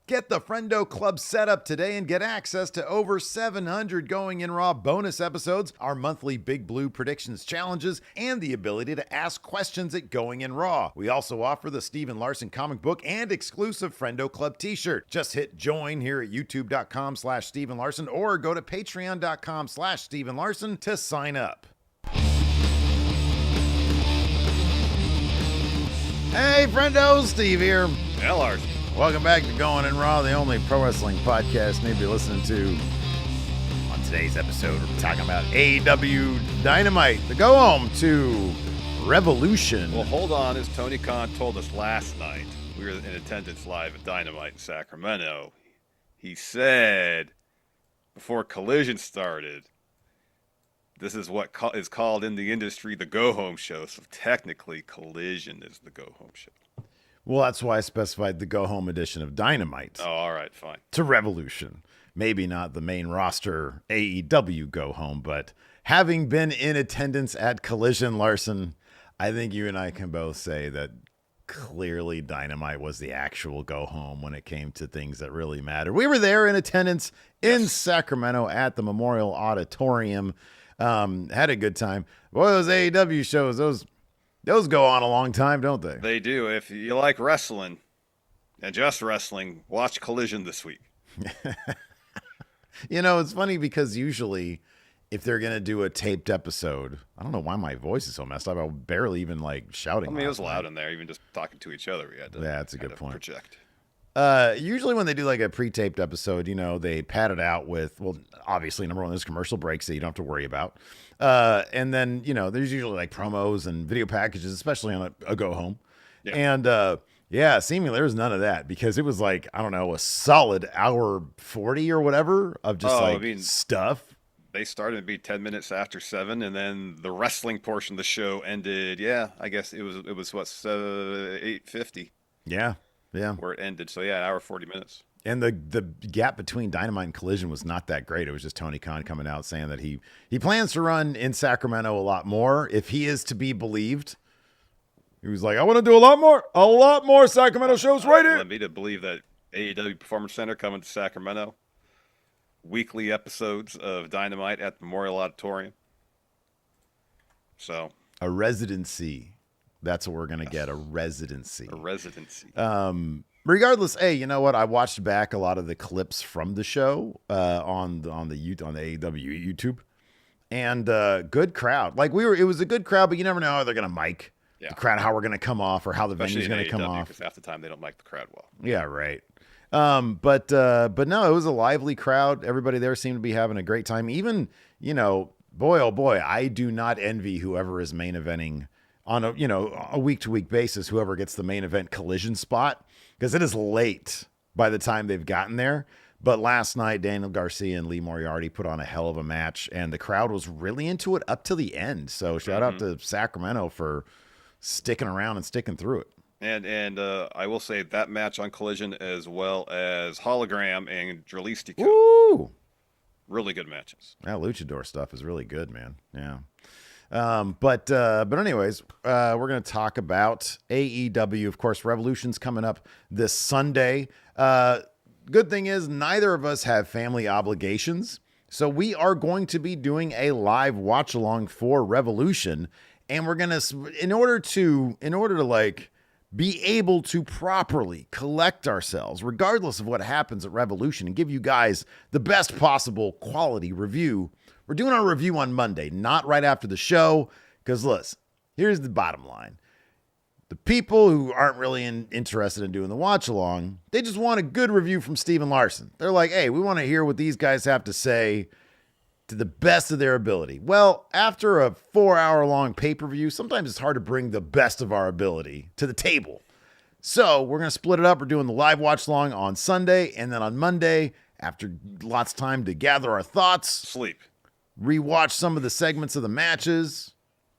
Get the Friendo Club set up today and get access to over 700 Going In Raw bonus episodes, our monthly Big Blue predictions challenges, and the ability to ask questions at Going In Raw. We also offer the Steven Larson comic book and exclusive Friendo Club t-shirt. Just hit join here at youtube.com/Steven Larson or go to patreon.com/Steven Larson to sign up. Hey, friendo, Steve here. Yeah, Larson. Welcome back to Going In Raw, the only pro wrestling podcast you need to be listening to. On today's episode, we're talking about AEW Dynamite, the go home to Revolution. Well, hold on. As Tony Khan told us last night, we were in attendance live at Dynamite in Sacramento. He said, before Collision started, this is what is called in the industry the go-home show. So technically, Collision is the go-home show. Well, that's why I specified the go-home edition of Dynamite. Oh, all right, fine. To Revolution. Maybe not the main roster AEW go-home, but having been in attendance at Collision, Larson, I think you and I can both say that clearly Dynamite was the actual go-home when it came to things that really matter. We were there in attendance in Sacramento at the Memorial Auditorium. Had a good time. Boy, those AEW shows, those go on a long time, don't they? They do. If you like wrestling and just wrestling, watch Collision this week. You know, it's funny because usually if they're going to do a taped episode, I don't know why my voice is so messed up. I'm barely even like shouting. I mean, it was loud in there, even just talking to each other. We had to, that's a good point. Project. Usually when they do like a pre-taped episode, you know, they pad it out with, well, obviously, number one, there's commercial breaks that you don't have to worry about. And then, you know, there's usually like promos and video packages, especially on a go home. Yeah. And seemingly there was none of that because it was like, I don't know, a solid hour 40 or whatever of just stuff. They started to be 10 minutes after 7, and then the wrestling portion of the show ended. Yeah, I guess it was what, 8:50. Yeah. Yeah. Where it ended. So, yeah, an hour, 40 minutes. And the gap between Dynamite and Collision was not that great. It was just Tony Khan coming out saying that he plans to run in Sacramento a lot more if he is to be believed. He was like, I want to do a lot more Sacramento shows right here. Led me to believe that AEW Performance Center coming to Sacramento. Weekly episodes of Dynamite at the Memorial Auditorium. So. A residency. That's what we're going to get, a residency. A residency. Regardless, hey, you know what? I watched back a lot of the clips from the show on the AEW YouTube. And good crowd. Like it was a good crowd, but you never know how they're going to mic the crowd, how we're going to come off or how the venue's going to come off. Because half the time they don't mic the crowd well. Yeah, right. But no, it was a lively crowd. Everybody there seemed to be having a great time. Even, you know, boy, oh boy, I do not envy whoever is main eventing on a week-to-week basis, whoever gets the main event Collision spot, because it is late by the time they've gotten there. But last night, Daniel Garcia and Lee Moriarty put on a hell of a match, and the crowd was really into it up to the end. So shout out to Sacramento for sticking around and sticking through it. And I will say that match on Collision, as well as Hologram and Dralistico. Woo! Really good matches. That luchador stuff is really good, man. Yeah. But anyways, we're going to talk about AEW. Of course, Revolution's coming up this Sunday. Good thing is neither of us have family obligations. So we are going to be doing a live watch along for Revolution. And we're going to, in order to like be able to properly collect ourselves, regardless of what happens at Revolution, and give you guys the best possible quality review. We're doing our review on Monday, not right after the show, because listen, here's the bottom line. The people who aren't really interested in doing the watch-along, they just want a good review from Steven Larson. They're like, hey, we want to hear what these guys have to say to the best of their ability. Well, after a 4-hour-long pay-per-view, sometimes it's hard to bring the best of our ability to the table. So we're going to split it up. We're doing the live watch-along on Sunday, and then on Monday, after lots of time to gather our thoughts, sleep. Rewatch some of the segments of the matches.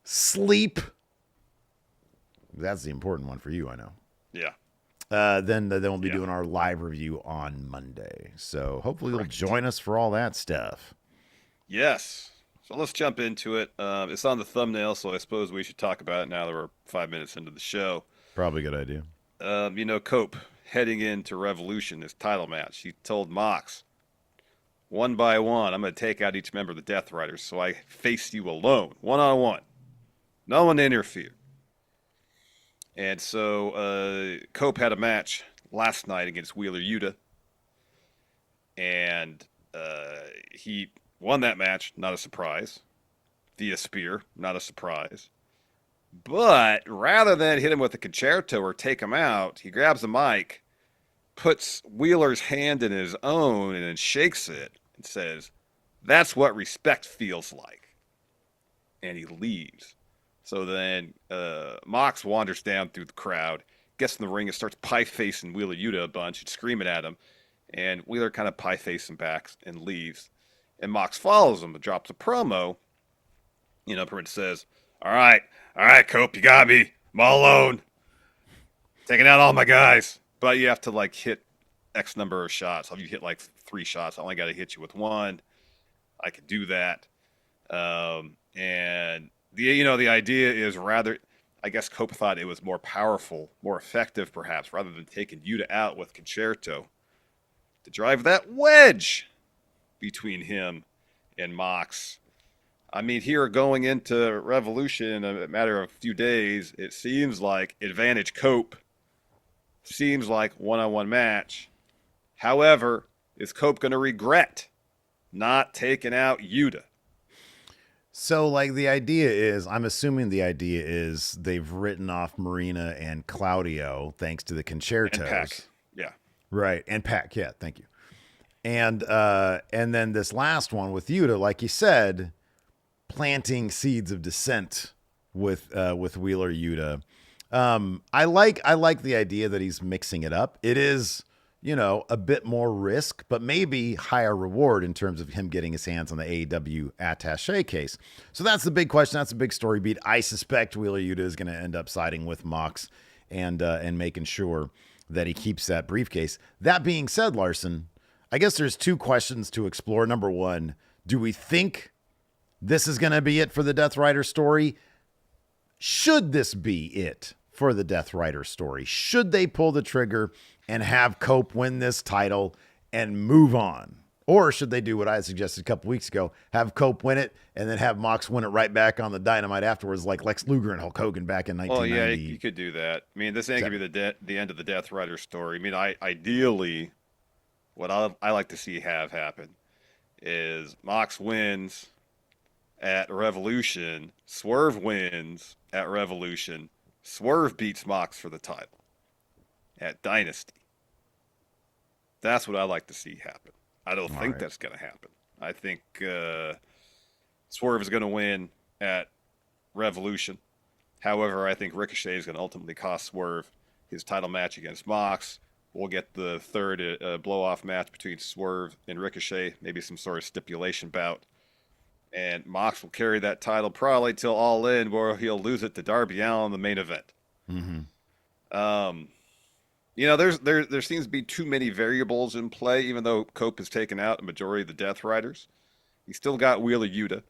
Sleep. That's the important one for you, I know. Yeah. Then we'll be doing our live review on Monday. So hopefully you'll join us for all that stuff. Yes. So let's jump into it. It's on the thumbnail, so I suppose we should talk about it now that we're 5 minutes into the show. Probably a good idea. Cope heading into Revolution, this title match. He told Mox, one by one, I'm going to take out each member of the Death Riders, so I face you alone, one-on-one. No one to interfere. And so Cope had a match last night against Wheeler Yuta. And he won that match, not a surprise. Via spear, not a surprise. But rather than hit him with a concerto or take him out, he grabs the mic, puts Wheeler's hand in his own, and then shakes it and says, "That's what respect feels like." And he leaves. So then Mox wanders down through the crowd, gets in the ring and starts pie-facing Wheeler Yuta a bunch and screaming at him. And Wheeler kind of pie-faces him back and leaves. And Mox follows him but drops a promo. Pretty much says, all right, Cope, you got me. I'm all alone. Taking out all my guys. But you have to, hit X number of shots. If you hit, 3 shots, I only got to hit you with 1. I could do that. And, the idea is rather, I guess Cope thought it was more powerful, more effective, perhaps, rather than taking Yuta out with Concerto, to drive that wedge between him and Mox. I mean, here going into Revolution in a matter of a few days, it seems like advantage Cope. Seems like one-on-one match. However, is Cope going to regret not taking out Yuta? So, I'm assuming the idea is they've written off Marina and Claudio thanks to the concertos. And Pac, yeah. Right, and Pac, yeah, thank you. And then this last one with Yuta, like you said, planting seeds of dissent with Wheeler Yuta. I like the idea that he's mixing it up. It is, a bit more risk, but maybe higher reward in terms of him getting his hands on the AEW attaché case. So that's the big question. That's a big story beat. I suspect Wheeler Yuta is going to end up siding with Mox and making sure that he keeps that briefcase. That being said, Larson, I guess there's 2 questions to explore. Number 1, do we think this is going to be it for the Death Rider story? Should this be it for the Death Rider story? Should they pull the trigger and have Cope win this title and move on? Or should they do what I suggested a couple weeks ago, have Cope win it and then have Mox win it right back on the Dynamite afterwards, like Lex Luger and Hulk Hogan back in 1990? Well, yeah, you could do that. I mean, this ain't going to be the end of the Death Rider story. I mean, ideally, what I like to see have happen is Mox wins at Revolution, Swerve wins at Revolution, Swerve beats Mox for the title at Dynasty. That's what I like to see happen. I don't think that's going to happen. I think Swerve is going to win at Revolution. However, I think Ricochet is going to ultimately cost Swerve his title match against Mox. We'll get the third blow-off match between Swerve and Ricochet, maybe some sort of stipulation bout. And Mox will carry that title probably till All In, where he'll lose it to Darby Allin in the main event. Mm-hmm. There seems to be too many variables in play, even though Cope has taken out a majority of the Death Riders. He's still got Wheeler Yuta.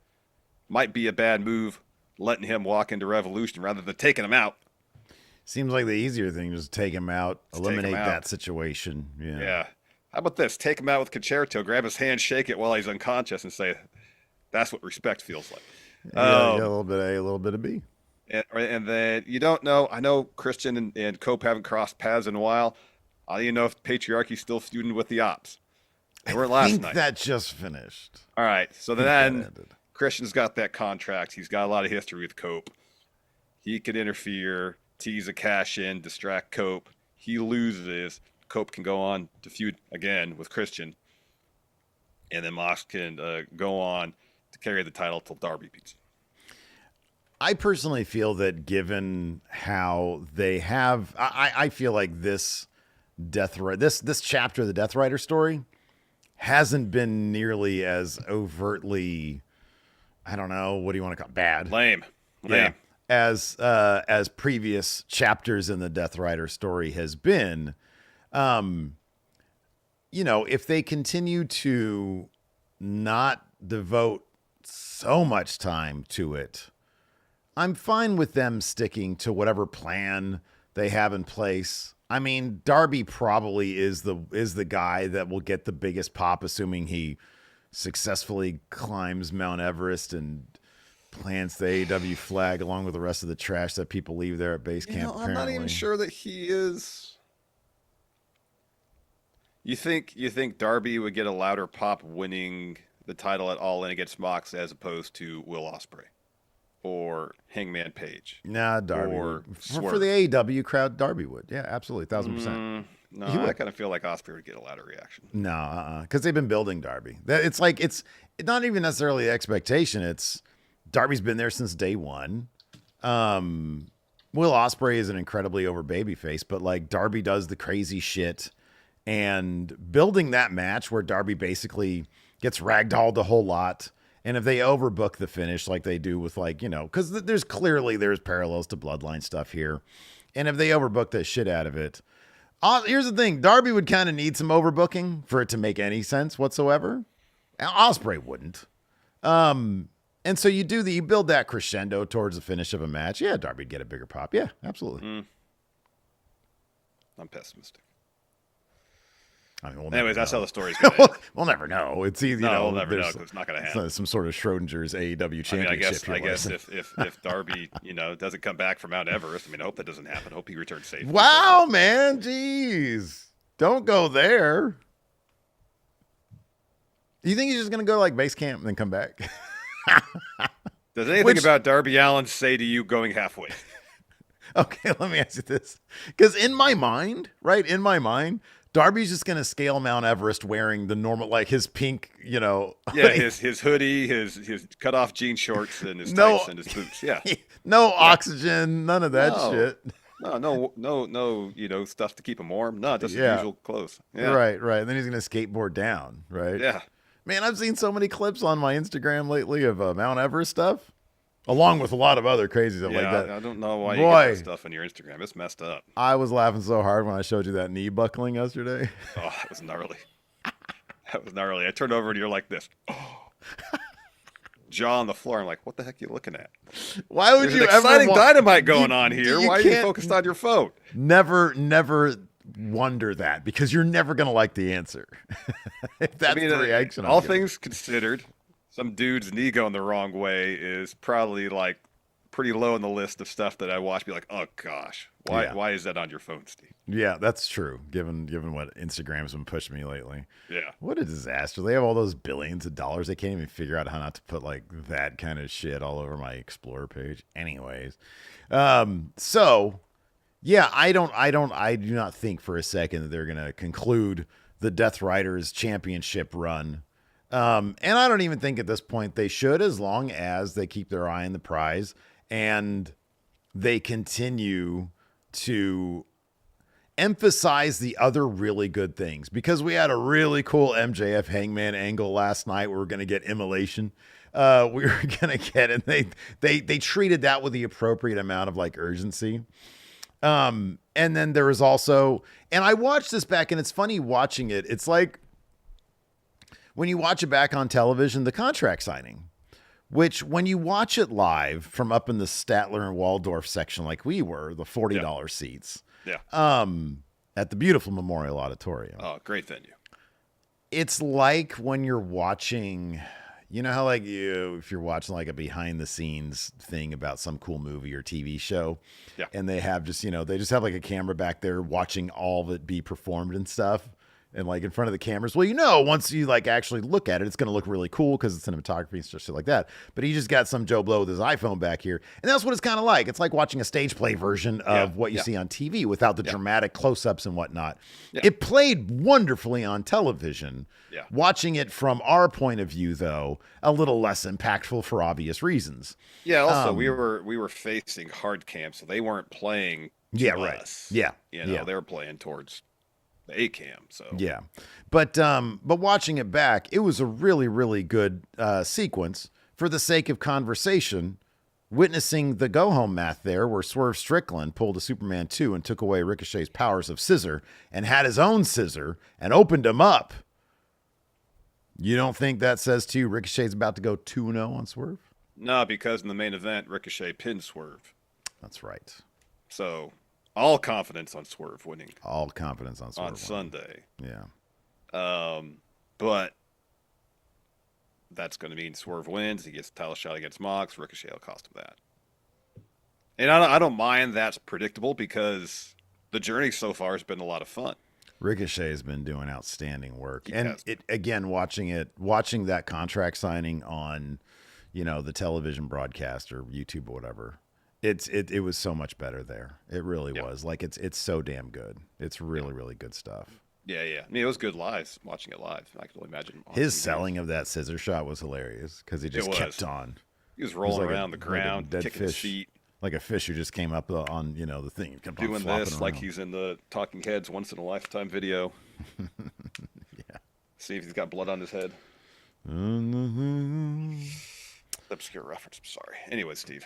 Might be a bad move letting him walk into Revolution rather than taking him out. Seems like the easier thing is to take him out, eliminate that situation. Yeah. How about this? Take him out with Concerto, grab his hand, shake it while he's unconscious, and say, "That's what respect feels like." A little bit A, a little bit of B. And then you don't know. I know Christian and Cope haven't crossed paths in a while. I don't even know if Patriarchy's still feuding with the Ops. They weren't last night. I think that just finished. All right. So then Christian's got that contract. He's got a lot of history with Cope. He could interfere, tease a cash in, distract Cope. He loses. Cope can go on to feud again with Christian. And then Mox can go on to carry the title till Darby beats him. I personally feel that given how they have, I feel like this this chapter of the Death Rider story hasn't been nearly as overtly, I don't know, what do you want to call it? Bad? Lame. Yeah. As previous chapters in the Death Rider story has been. If they continue to not devote so much time to it, I'm fine with them sticking to whatever plan they have in place. I mean, Darby probably is the guy that will get the biggest pop, assuming he successfully climbs Mount Everest and plants the AEW flag along with the rest of the trash that people leave there at base camp. I'm not even sure that he is. You think Darby would get a louder pop winning the title at All In against Mox as opposed to Will Ospreay or Hangman Page? Nah, Darby. Or for the AEW crowd, Darby would. Yeah, absolutely, 1,000%. No, I kind of feel like Ospreay would get a louder reaction. No, because they've been building Darby. It's like it's not even necessarily the expectation. It's Darby's been there since day one. Will Ospreay is an incredibly over babyface, but like Darby does the crazy shit. And building that match where Darby basically gets ragdolled a whole lot. And if they overbook the finish like they do with like, because there's parallels to Bloodline stuff here. And if they overbook the shit out of it, here's the thing. Darby would kind of need some overbooking for it to make any sense whatsoever. Ospreay wouldn't. And so you build that crescendo towards the finish of a match. Yeah, Darby'd get a bigger pop. Yeah, absolutely. I'm pessimistic. I mean, anyways, that's how the story's going to end. We'll never know. It's easy. We'll never know because it's not going to happen. Some sort of Schrodinger's AEW championship. I guess if Darby, doesn't come back from Mount Everest, I hope that doesn't happen. I hope he returns safe. Wow, man, jeez, don't go there. Do you think he's just going to go like base camp and then come back? Does anything about Darby Allin say to you going halfway? Okay, let me ask you this, because in my mind, Darby's just going to scale Mount Everest wearing the normal, like his pink, Yeah, his hoodie, his cut-off jean shorts, and his tights and his boots. Yeah. No oxygen, none of that shit. No, stuff to keep him warm. No, just his usual clothes. Yeah. Right. And then he's going to skateboard down, right? Yeah. Man, I've seen so many clips on my Instagram lately of Mount Everest stuff. Along with a lot of other crazy stuff like that. I don't know why you get that stuff on your Instagram. It's messed up. I was laughing so hard when I showed you that knee buckling yesterday. Oh, that was gnarly. I turned over and you're like this. Oh. Jaw on the floor. I'm like, what the heck are you looking at? Why would you ever exciting Dynamite going on here? Why are you focused on your phone? Never wonder that, because you're never going to like the answer. If that's the reaction. All things considered, some dude's knee going the wrong way is probably like pretty low on the list of stuff that I watch. Be like, oh gosh, why is that on your phone, Steve? Yeah, that's true. Given what Instagram's been pushing me lately. Yeah. What a disaster. They have all those billions of dollars. They can't even figure out how not to put like that kind of shit all over my Explorer page. Anyways. So yeah, I do not think for a second that they're going to conclude the Death Riders championship run. And I don't even think at this point they should, as long as they keep their eye on the prize and they continue to emphasize the other really good things, because we had a really cool MJF Hangman angle last night where we're going to get immolation. We were going to get, and they treated that with the appropriate amount of like urgency. And then there was also, and I watched this back, and it's funny watching it. It's like, when you watch it back on television, the contract signing, which when you watch it live from up in the Statler and Waldorf section, like we were, the $40 seats, at the beautiful Memorial Auditorium. Oh, great venue. It's like when you're watching, how like if you're watching like a behind the scenes thing about some cool movie or TV show, and they have just, they just have like a camera back there watching all of it be performed and stuff. And like in front of the cameras, well, once you like actually look at it, it's going to look really cool because it's cinematography and shit like that. But he just got some Joe Blow with his iPhone back here. And that's what it's kind of like. It's like watching a stage play version of what you see on TV without the dramatic close-ups and whatnot. Yeah. It played wonderfully on television. Yeah. Watching it from our point of view, though, a little less impactful for obvious reasons. Yeah, also, we were facing hard cam, so they weren't playing to us. Yeah. They were playing towards A cam. So but watching it back, it was a really, really good sequence for the sake of conversation. Witnessing the go home math there, where Swerve Strickland pulled a Superman 2 and took away Ricochet's powers of scissor and had his own scissor and opened him up. You don't think that says to you Ricochet's about to go 2-0 on Swerve? No, because in the main event, Ricochet pinned Swerve. That's right. So All confidence on Swerve winning All confidence on Swerve on Sunday. Yeah. But that's going to mean Swerve wins. He gets a title shot against Mox. Ricochet will cost him that. And I don't mind that's predictable because the journey so far has been a lot of fun. Ricochet has been doing outstanding work. He And watching that contract signing on, the television broadcast or YouTube or whatever, it was so much better there. It really was. Like it's so damn good. It's really, really good stuff. Yeah. I mean, it was good live, watching it live. I can only imagine. His selling of that scissor shot was hilarious because he just kept on. He was rolling around the ground, like kicking his feet. Like a fish who just came up on, the thing. And kept doing on flopping this around. like he's in the Talking Heads Once in a Lifetime video. Yeah. See if he's got blood on his head. Obscure reference. I'm sorry. Anyway, Steve.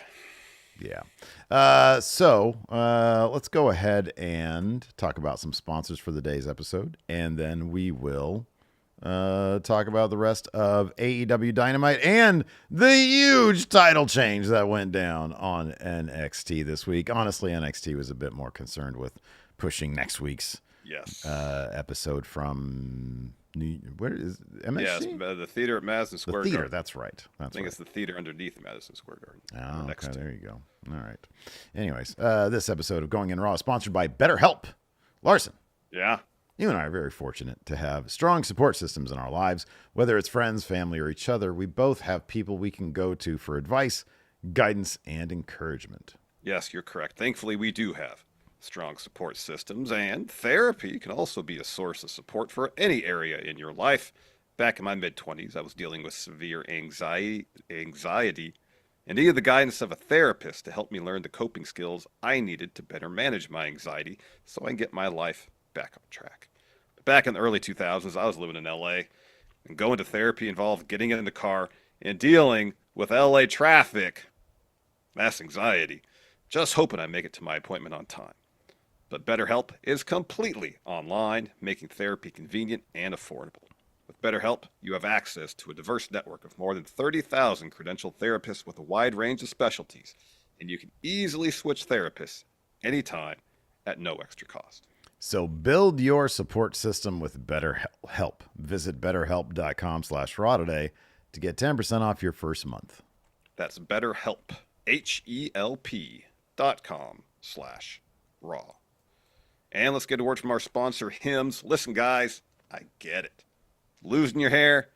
Yeah. So let's go ahead and talk about some sponsors for the day's episode. And then we will talk about the rest of AEW Dynamite and the huge title change that went down on NXT this week. Honestly, NXT was a bit more concerned with pushing next week's episode from where is MSG? Yes, the theater at Madison Square Garden. The theater, that's right. I think it's the theater underneath Madison Square Garden. Oh, okay, there you go. All right. Anyways, this episode of Going in Raw is sponsored by BetterHelp. Larson. Yeah. You and I are very fortunate to have strong support systems in our lives. Whether it's friends, family, or each other, we both have people we can go to for advice, guidance, and encouragement. Yes, you're correct. Thankfully, we do have strong support systems, and therapy can also be a source of support for any area in your life. Back in my mid-20s, I was dealing with severe anxiety, and needed the guidance of a therapist to help me learn the coping skills I needed to better manage my anxiety so I can get my life back on track. But back in the early 2000s, I was living in LA, and going to therapy involved getting in the car and dealing with LA traffic. That's anxiety. Just hoping I make it to my appointment on time. But BetterHelp is completely online, making therapy convenient and affordable. With BetterHelp, you have access to a diverse network of more than 30,000 credentialed therapists with a wide range of specialties, and you can easily switch therapists anytime at no extra cost. So build your support system with BetterHelp. Visit betterhelp.com/raw today to get 10% off your first month. That's BetterHelp, HELP.com/raw. And let's get a word from our sponsor, Hims. Listen, guys, I get it. Losing your hair,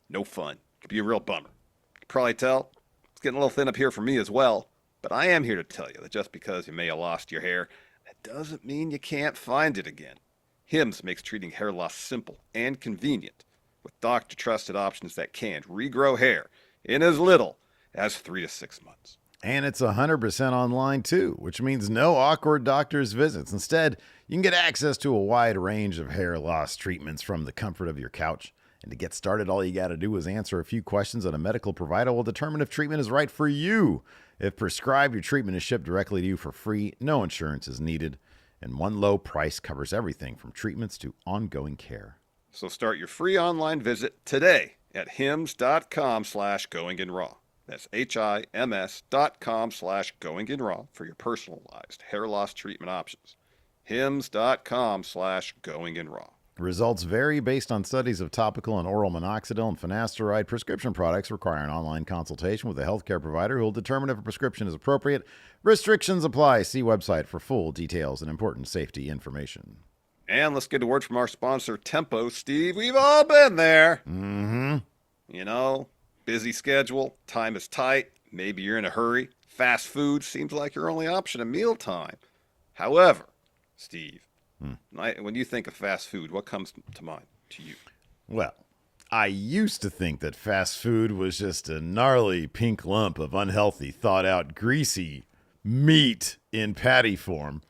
no fun. It could be a real bummer. You can probably tell it's getting a little thin up here for me as well. But I am here to tell you that just because you may have lost your hair, that doesn't mean you can't find it again. Hims makes treating hair loss simple and convenient with doctor-trusted options that can regrow hair in as little as 3 to 6 months. And it's 100% online too, which means no awkward doctor's visits. Instead, you can get access to a wide range of hair loss treatments from the comfort of your couch. And to get started, all you got to do is answer a few questions, and a medical provider will determine if treatment is right for you. If prescribed, your treatment is shipped directly to you for free. No insurance is needed. And one low price covers everything from treatments to ongoing care. So start your free online visit today at hims.com/goinginraw. That's HIMS.com/goinginraw for your personalized hair loss treatment options. hims.com/goinginraw. Results vary based on studies of topical and oral minoxidil and finasteride. Prescription products require an online consultation with a healthcare provider who will determine if a prescription is appropriate. Restrictions apply. See website for full details and important safety information. And let's get a word from our sponsor, Tempo. Steve, we've all been there. Mm-hmm. You know, busy schedule, time is tight, maybe you're in a hurry. Fast food seems like your only option at mealtime. However, Steve, when you think of fast food, what comes to mind to you? Well, I used to think that fast food was just a gnarly pink lump of unhealthy, thought-out, greasy meat in patty form.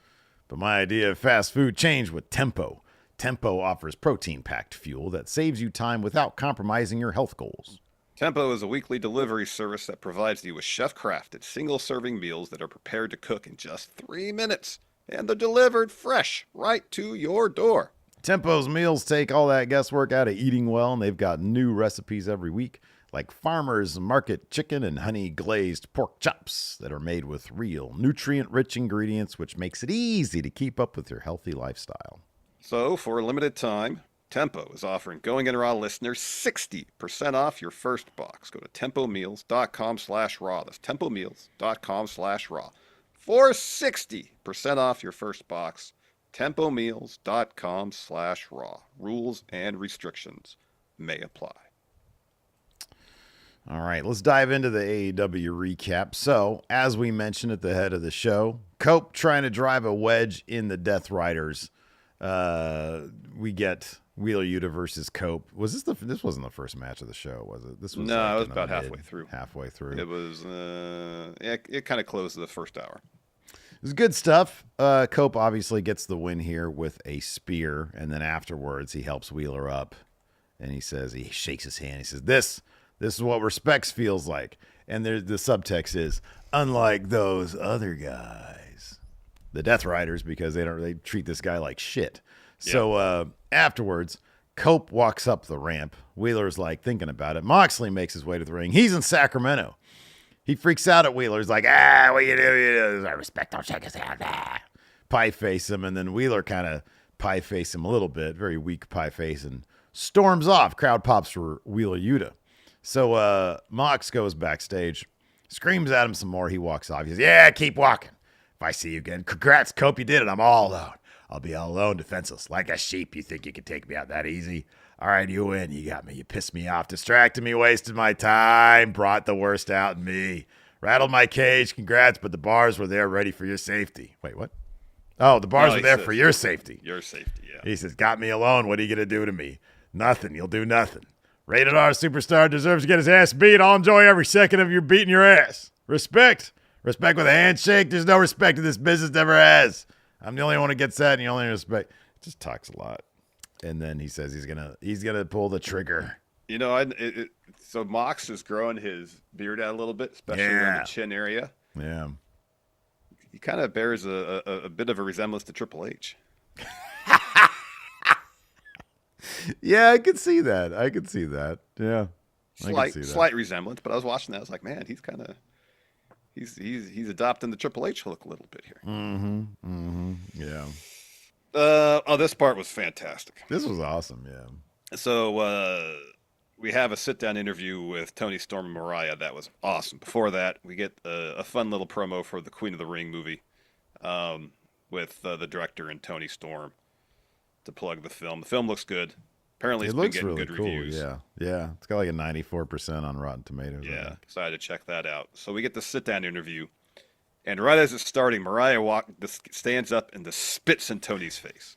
But my idea of fast food changed with Tempo. Tempo offers protein-packed fuel that saves you time without compromising your health goals. Tempo is a weekly delivery service that provides you with chef-crafted, single-serving meals that are prepared to cook in just 3 minutes. And they're delivered fresh right to your door. Tempo's meals take all that guesswork out of eating well, and they've got new recipes every week. like farmers market chicken and honey glazed pork chops that are made with real nutrient-rich ingredients, which makes it easy to keep up with your healthy lifestyle. So, for a limited time, Tempo is offering Going In Raw listeners 60% off your first box. Go to tempomeals.com/raw. That's tempomeals.com/raw. For 60% off your first box, tempomeals.com/raw. Rules and restrictions may apply. All right, let's dive into the AEW recap. So, as we mentioned at the head of the show, Cope trying to drive a wedge in the Death Riders. We get Wheeler Yuta versus Cope. Was this this wasn't the first match of the show, was it? This was No, it was about halfway through. Halfway through. It was it kind of closed the first hour. It was good stuff. Cope obviously gets the win here with a spear, and then afterwards he helps Wheeler up, and he shakes his hand. He says, "This is what respect feels like." And the subtext is, unlike those other guys, the Death Riders, because they treat this guy like shit. Yeah. So afterwards, Cope walks up the ramp. Wheeler's like thinking about it. Moxley makes his way to the ring. He's in Sacramento. He freaks out at Wheeler. He's like, what you do? I respect, don't shake his hand. Pie face him, and then Wheeler kind of pie face him a little bit, very weak pie face, and storms off. Crowd pops for Wheeler Yuta. So Mox goes backstage, screams at him some more. He walks off. He says, "Yeah, keep walking. If I see you again, congrats, Cope, you did it. I'm all alone. I'll be all alone, defenseless, like a sheep. You think you can take me out that easy? All right, you win. You got me. You pissed me off, distracted me, wasted my time, brought the worst out in me, rattled my cage. Congrats, but the bars were there ready for your safety." Wait, what? Oh, the bars were there for your safety. Your safety, yeah. He says, "Got me alone. What are you going to do to me? Nothing. You'll do nothing. Rated R superstar deserves to get his ass beat. I'll enjoy every second of you beating your ass. Respect. Respect with a handshake. There's no respect in this business, never has. I'm the only one who gets that, and you only respect." Just talks a lot. And then he says he's gonna pull the trigger. You know, so Mox is growing his beard out a little bit, especially around the chin area. Yeah. He kind of bears a bit of a resemblance to Triple H. Yeah, I could see that. Yeah. Slight resemblance, but I was watching that. I was like, man, he's kind of he's adopting the Triple H look a little bit here. Yeah. This part was fantastic. This was awesome, yeah. So we have a sit-down interview with Tony Storm and Mariah. That was awesome. Before that, we get a fun little promo for the Queen of the Ring movie with the director and Tony Storm to plug the film. The film looks good. Apparently, it's been getting really good reviews. Yeah. It's got like a 94% on Rotten Tomatoes. Yeah, excited to check that out. So we get the sit-down interview, and right as it's starting, Mariah stands up and just spits in Tony's face.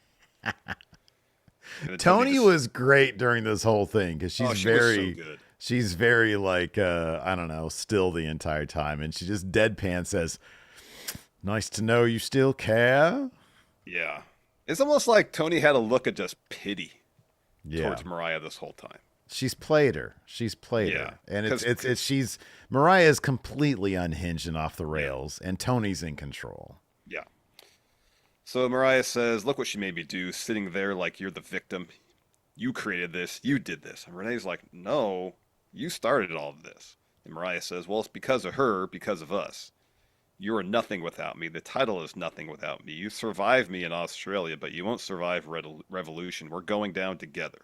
Tony was great during this whole thing because she's very good. She's very like I don't know, still the entire time, and she just deadpan says, "Nice to know you still care." Yeah, it's almost like Tony had a look of just pity towards Mariah this whole time. She's played her. And it's Mariah is completely unhinged and off the rails, and Tony's in control. Yeah. So Mariah says, "Look what she made me do, sitting there like you're the victim. You created this. You did this." And Renee's like, "No, you started all of this." And Mariah says, "Well, it's because of her, because of us. You are nothing without me. The title is nothing without me. You survived me in Australia, but you won't survive Revolution. We're going down together.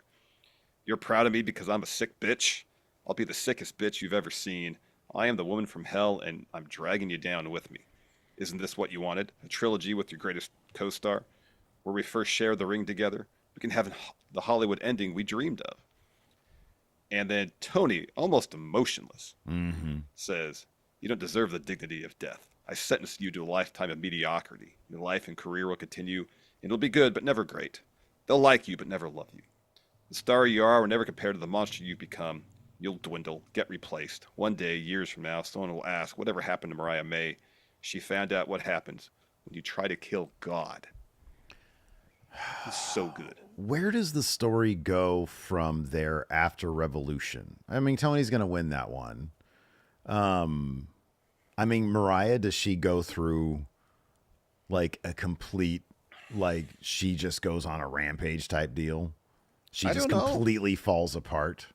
You're proud of me because I'm a sick bitch. I'll be the sickest bitch you've ever seen. I am the woman from hell, and I'm dragging you down with me. Isn't this what you wanted? A trilogy with your greatest co-star, where we first share the ring together? We can have the Hollywood ending we dreamed of." And then Tony, almost emotionless, says, "You don't deserve the dignity of death. I sentenced you to a lifetime of mediocrity. Your life and career will continue, and it'll be good, but never great. They'll like you, but never love you. The star you are will never compare to the monster you've become. You'll dwindle, get replaced. One day, years from now, someone will ask, whatever happened to Mariah May? She found out what happens when you try to kill God." It's so good. Where does the story go from there after Revolution? I mean, Tony's going to win that one. I mean, Mariah, does she go through like a complete, like she just goes on a rampage type deal? She just completely falls apart.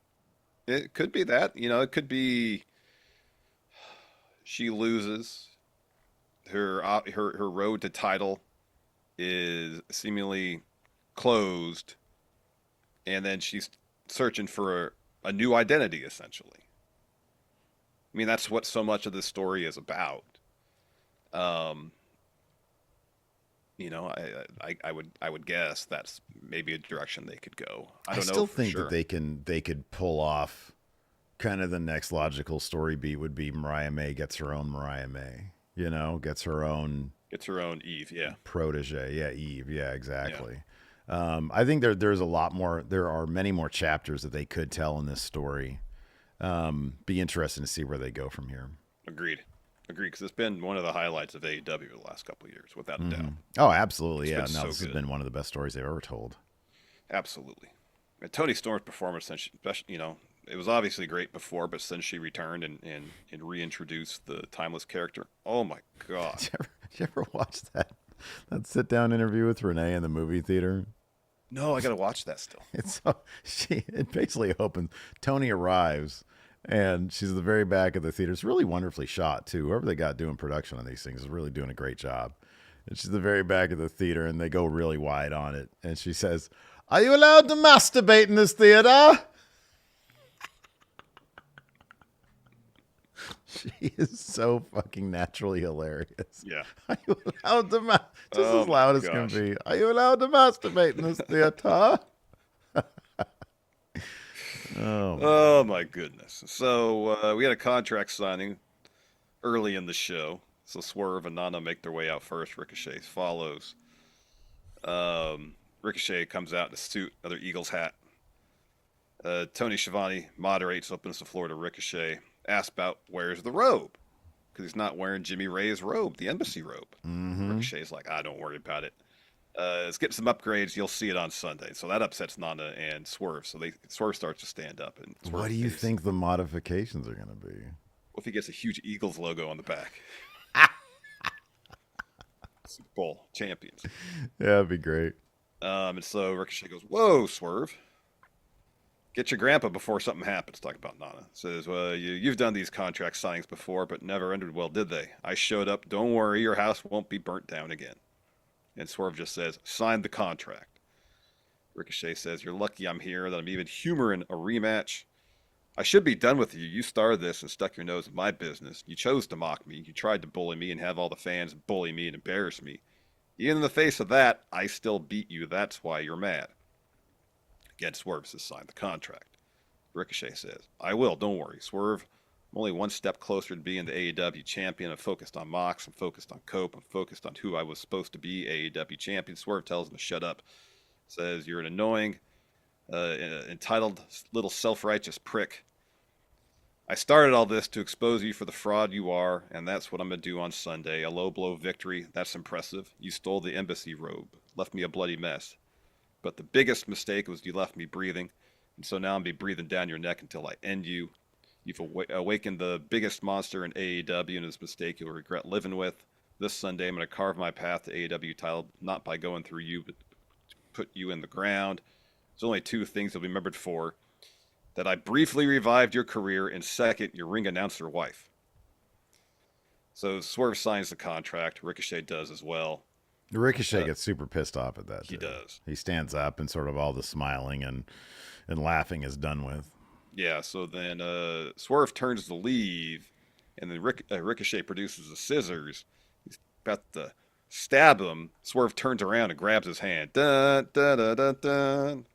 It could be that. It could be she loses her road to title is seemingly closed, and then she's searching for a new identity, essentially. I mean, that's what so much of this story is about. Um, I would guess that's maybe a direction they could go. I I don't know still for think that sure. they could pull off kind of the next logical story beat would be Mariah May gets her own Mariah May, gets her own It's her own Eve, yeah, protege. Yeah, Eve. Yeah, yeah, exactly. I think there's a lot more. There are many more chapters that they could tell in this story. Be interesting to see where they go from here. agreed, agreed. Because it's been one of the highlights of AEW the last couple of years, without a doubt. Oh, absolutely. It's Yeah. been No, so this has good, been one of the best stories they've ever told. absolutely. And Tony Storm's performance, since it was obviously great before, but since she returned and reintroduced the timeless character, oh my god, Did you ever watch that sit down interview with Renee in the movie theater? no, I gotta watch that still. It's so it basically opens. Tony arrives, and she's at the very back of the theater. It's really wonderfully shot too. Whoever they got doing production on these things is really doing a great job. And she's at the very back of the theater, and they go really wide on it. And she says, "Are you allowed to masturbate in this theater?" She is so fucking naturally hilarious. Yeah. Are you allowed to just Oh as my loud as can gosh. be? Are you allowed to masturbate in this theater? Oh, Oh my goodness. So we had a contract signing early in the show. So Swerve and Nana make their way out first. Ricochet follows. Ricochet comes out in a suit, another Eagles hat. Tony Schiavone moderates, opens the floor to Ricochet, asks about where's the robe, because he's not wearing Jimmy Ray's robe, the embassy robe. Ricochet's like, don't worry about it. Let's get some upgrades. You'll see it on Sunday. So that upsets Nana and Swerve. So Swerve starts to stand up. And Swerve what do you think the modifications are going to be? What if he gets a huge Eagles logo on the back? Super Bowl champions. Yeah, that'd be great. And so Ricochet goes, "Whoa, Swerve. Get your grandpa before something happens." Talk about Nana. Says, "Well, you've done these contract signings before, but never ended well, did they? I showed up. Don't worry, your house won't be burnt down again." And Swerve just says, "Sign the contract." Ricochet says, "You're lucky I'm here, that I'm even humoring a rematch. I should be done with you. You started this and stuck your nose in my business. You chose to mock me. You tried to bully me and have all the fans bully me and embarrass me. Even in the face of that, I still beat you. That's why you're mad." Again, Swerve says, "Sign the contract." Ricochet says, "I will. Don't worry, Swerve. I'm only one step closer to being the AEW champion. I'm focused on Mox. I'm focused on Cope. I'm focused on who I was supposed to be, AEW champion." Swerve tells him to shut up. Says, "You're an annoying, entitled, little self-righteous prick. I started all this to expose you for the fraud you are, and that's what I'm going to do on Sunday. A low blow victory. That's impressive. You stole the embassy robe. Left me a bloody mess. But the biggest mistake was you left me breathing, and so now I'm be breathing down your neck until I end you. You've awakened the biggest monster in AEW, and this mistake you'll regret living with. This Sunday, I'm going to carve my path to AEW title, not by going through you, but to put you in the ground. There's only two things you'll be remembered for: that I briefly revived your career, and second, your ring announcer wife." So Swerve signs the contract. Ricochet does as well. Ricochet gets super pissed off at that. He does. He stands up and sort of all the smiling and laughing is done with. Yeah, so then Swerve turns to leave, and then Ricochet produces the scissors. He's about to stab him. Swerve turns around and grabs his hand. Dun, dun, dun, dun, dun.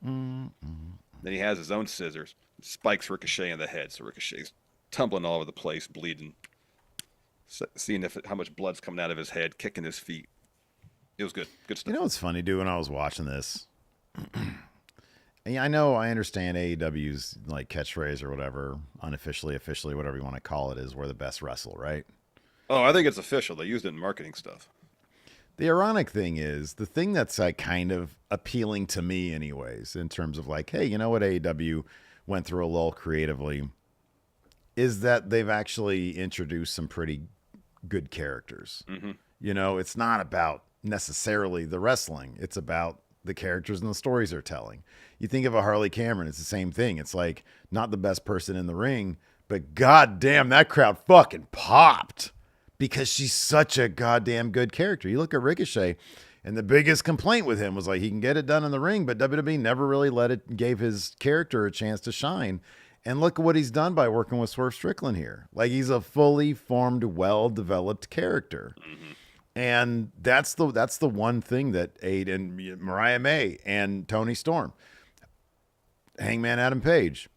Then he has his own scissors. Spikes Ricochet in the head, so Ricochet's tumbling all over the place, bleeding. Seeing how much blood's coming out of his head, kicking his feet. It was good. Good stuff. You know what's funny, dude? When I was watching this, and I understand AEW's like catchphrase or whatever, unofficially, officially, whatever you want to call it, is "we're the best wrestle," right? Oh, I think it's official. They used it in marketing stuff. The ironic thing is, the thing that's like kind of appealing to me, anyways, in terms of like, hey, you know what AEW went through a lull creatively, is that they've actually introduced some pretty good characters. Mm-hmm. It's not about necessarily the wrestling. It's about the characters and the stories they're telling. You think of a Harley Cameron, it's the same thing. It's like not the best person in the ring, but goddamn, that crowd fucking popped because she's such a goddamn good character. You look at Ricochet, and the biggest complaint with him was like he can get it done in the ring, but WWE never really gave his character a chance to shine. And look at what he's done by working with Swerve Strickland here. Like he's a fully formed, well-developed character. Mm-hmm. And that's the one thing that and Mariah May and Tony Storm, Hangman Adam Page.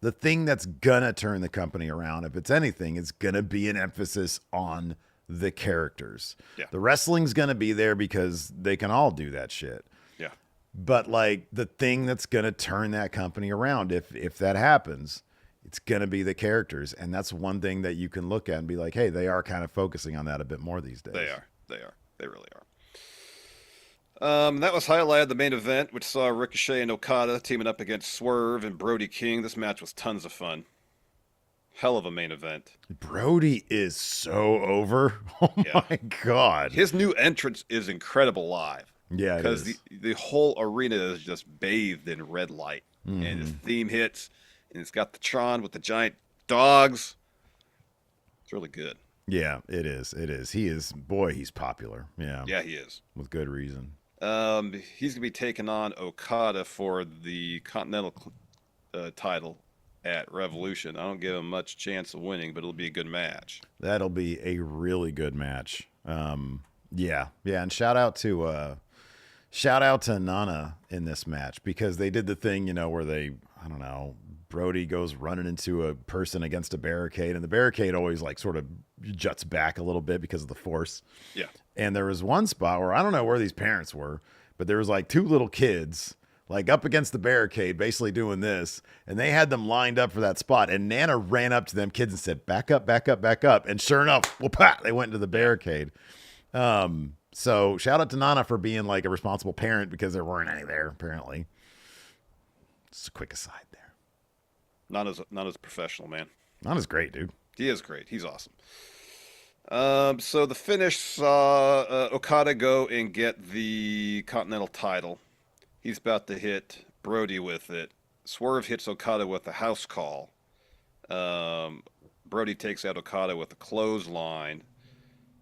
The thing that's gonna turn the company around, if it's anything, is gonna be an emphasis on the characters. Yeah. The wrestling's gonna be there because they can all do that shit. Yeah. But like the thing that's gonna turn that company around, if that happens, it's gonna be the characters. And that's one thing that you can look at and be like, hey, they are kind of focusing on that a bit more these days. They really are. That was highlighted the main event, which saw Ricochet and Okada teaming up against Swerve and Brody King. This match was tons of fun. Hell of a main event. Brody is so over. Oh my God. His new entrance is incredible live. Yeah, because the whole arena is just bathed in red light. Mm-hmm. And his theme hits, and it's got the Tron with the giant dogs. It's really good. Yeah, it is. He's popular. Yeah. Yeah, he is. With good reason. He's going to be taking on Okada for the Continental title at Revolution. I don't give him much chance of winning, but it'll be a good match. That'll be a really good match. Yeah. And shout out to Nana in this match because they did the thing, where Brody goes running into a person against a barricade, and the barricade always like sort of juts back a little bit because of the force. Yeah. And there was one spot where I don't know where these parents were, but there was like two little kids like up against the barricade, basically doing this, and they had them lined up for that spot. And Nana ran up to them kids and said, "Back up, back up, back up." And sure enough, they went into the barricade. So shout out to Nana for being like a responsible parent because there weren't any there apparently. Just a quick aside there. Nana's a professional, man. Nana's great, dude. He is great. He's awesome. So the finish saw Okada go and get the Continental title. He's about to hit Brody with it. Swerve hits Okada with a house call. Brody takes out Okada with a clothesline.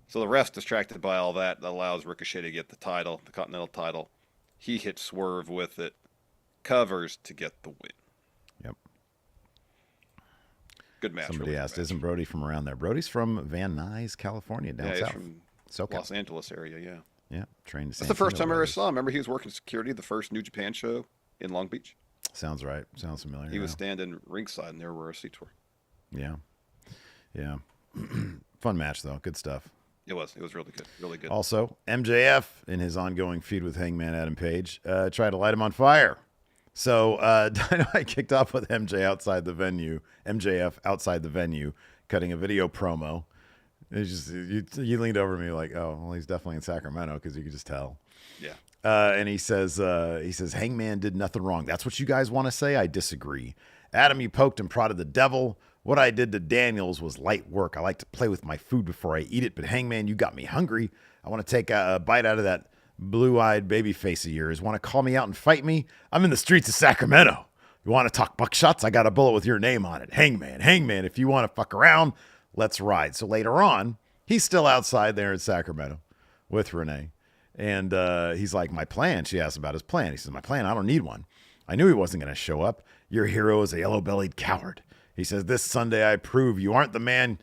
So the ref's distracted by all that. That allows Ricochet to get the title, the Continental title. He hits Swerve with it. Covers to get the win. Yep. Good match. Somebody really asked, match. Isn't Brody from around there? Brody's from Van Nuys, California, down south. From SoCal. Los Angeles area, yeah. Yeah, trained to That's the first time I ever saw him. Remember, he was working security at the first New Japan show in Long Beach. Sounds right. Sounds familiar. He was standing ringside, and there were our seats were. Yeah. Fun match, though. Good stuff. It was really good. Really good. Also, MJF, in his ongoing feud with Hangman Adam Page, tried to light him on fire. So Dynamite kicked off with MJF outside the venue, cutting a video promo. It's just you leaned over to me like, oh, well, he's definitely in Sacramento because you could just tell. Yeah. And he says, Hangman did nothing wrong. That's what you guys want to say? I disagree. Adam, you poked and prodded the devil. What I did to Daniels was light work. I like to play with my food before I eat it, but Hangman, you got me hungry. I want to take a bite out of that blue-eyed baby face of yours. Want to call me out and fight me? I'm in the streets of Sacramento. You want to talk buckshots? I got a bullet with your name on it. Hangman, if you want to fuck around, let's ride. So later on, he's still outside there in Sacramento with Renee. And he's like, my plan. She asks about his plan. He says, my plan, I don't need one. I knew he wasn't going to show up. Your hero is a yellow-bellied coward. He says, this Sunday I prove you aren't the main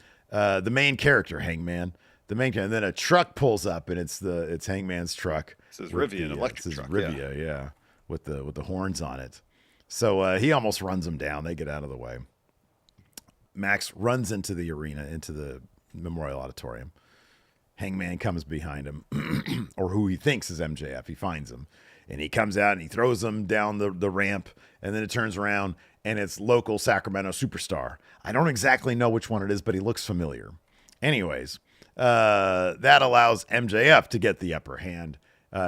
character, Hangman. The main character. And then a truck pulls up, and it's Hangman's truck. It says Rivian, an electric truck. Rivia, yeah, with the horns on it. So he almost runs them down. They get out of the way. Max runs into the arena, into the Memorial Auditorium. Hangman comes behind him, or who he thinks is MJF. He finds him, and he comes out and he throws him down the ramp, and then it turns around, and it's local Sacramento superstar. I don't exactly know which one it is, but he looks familiar. Anyways, that allows MJF to get the upper hand.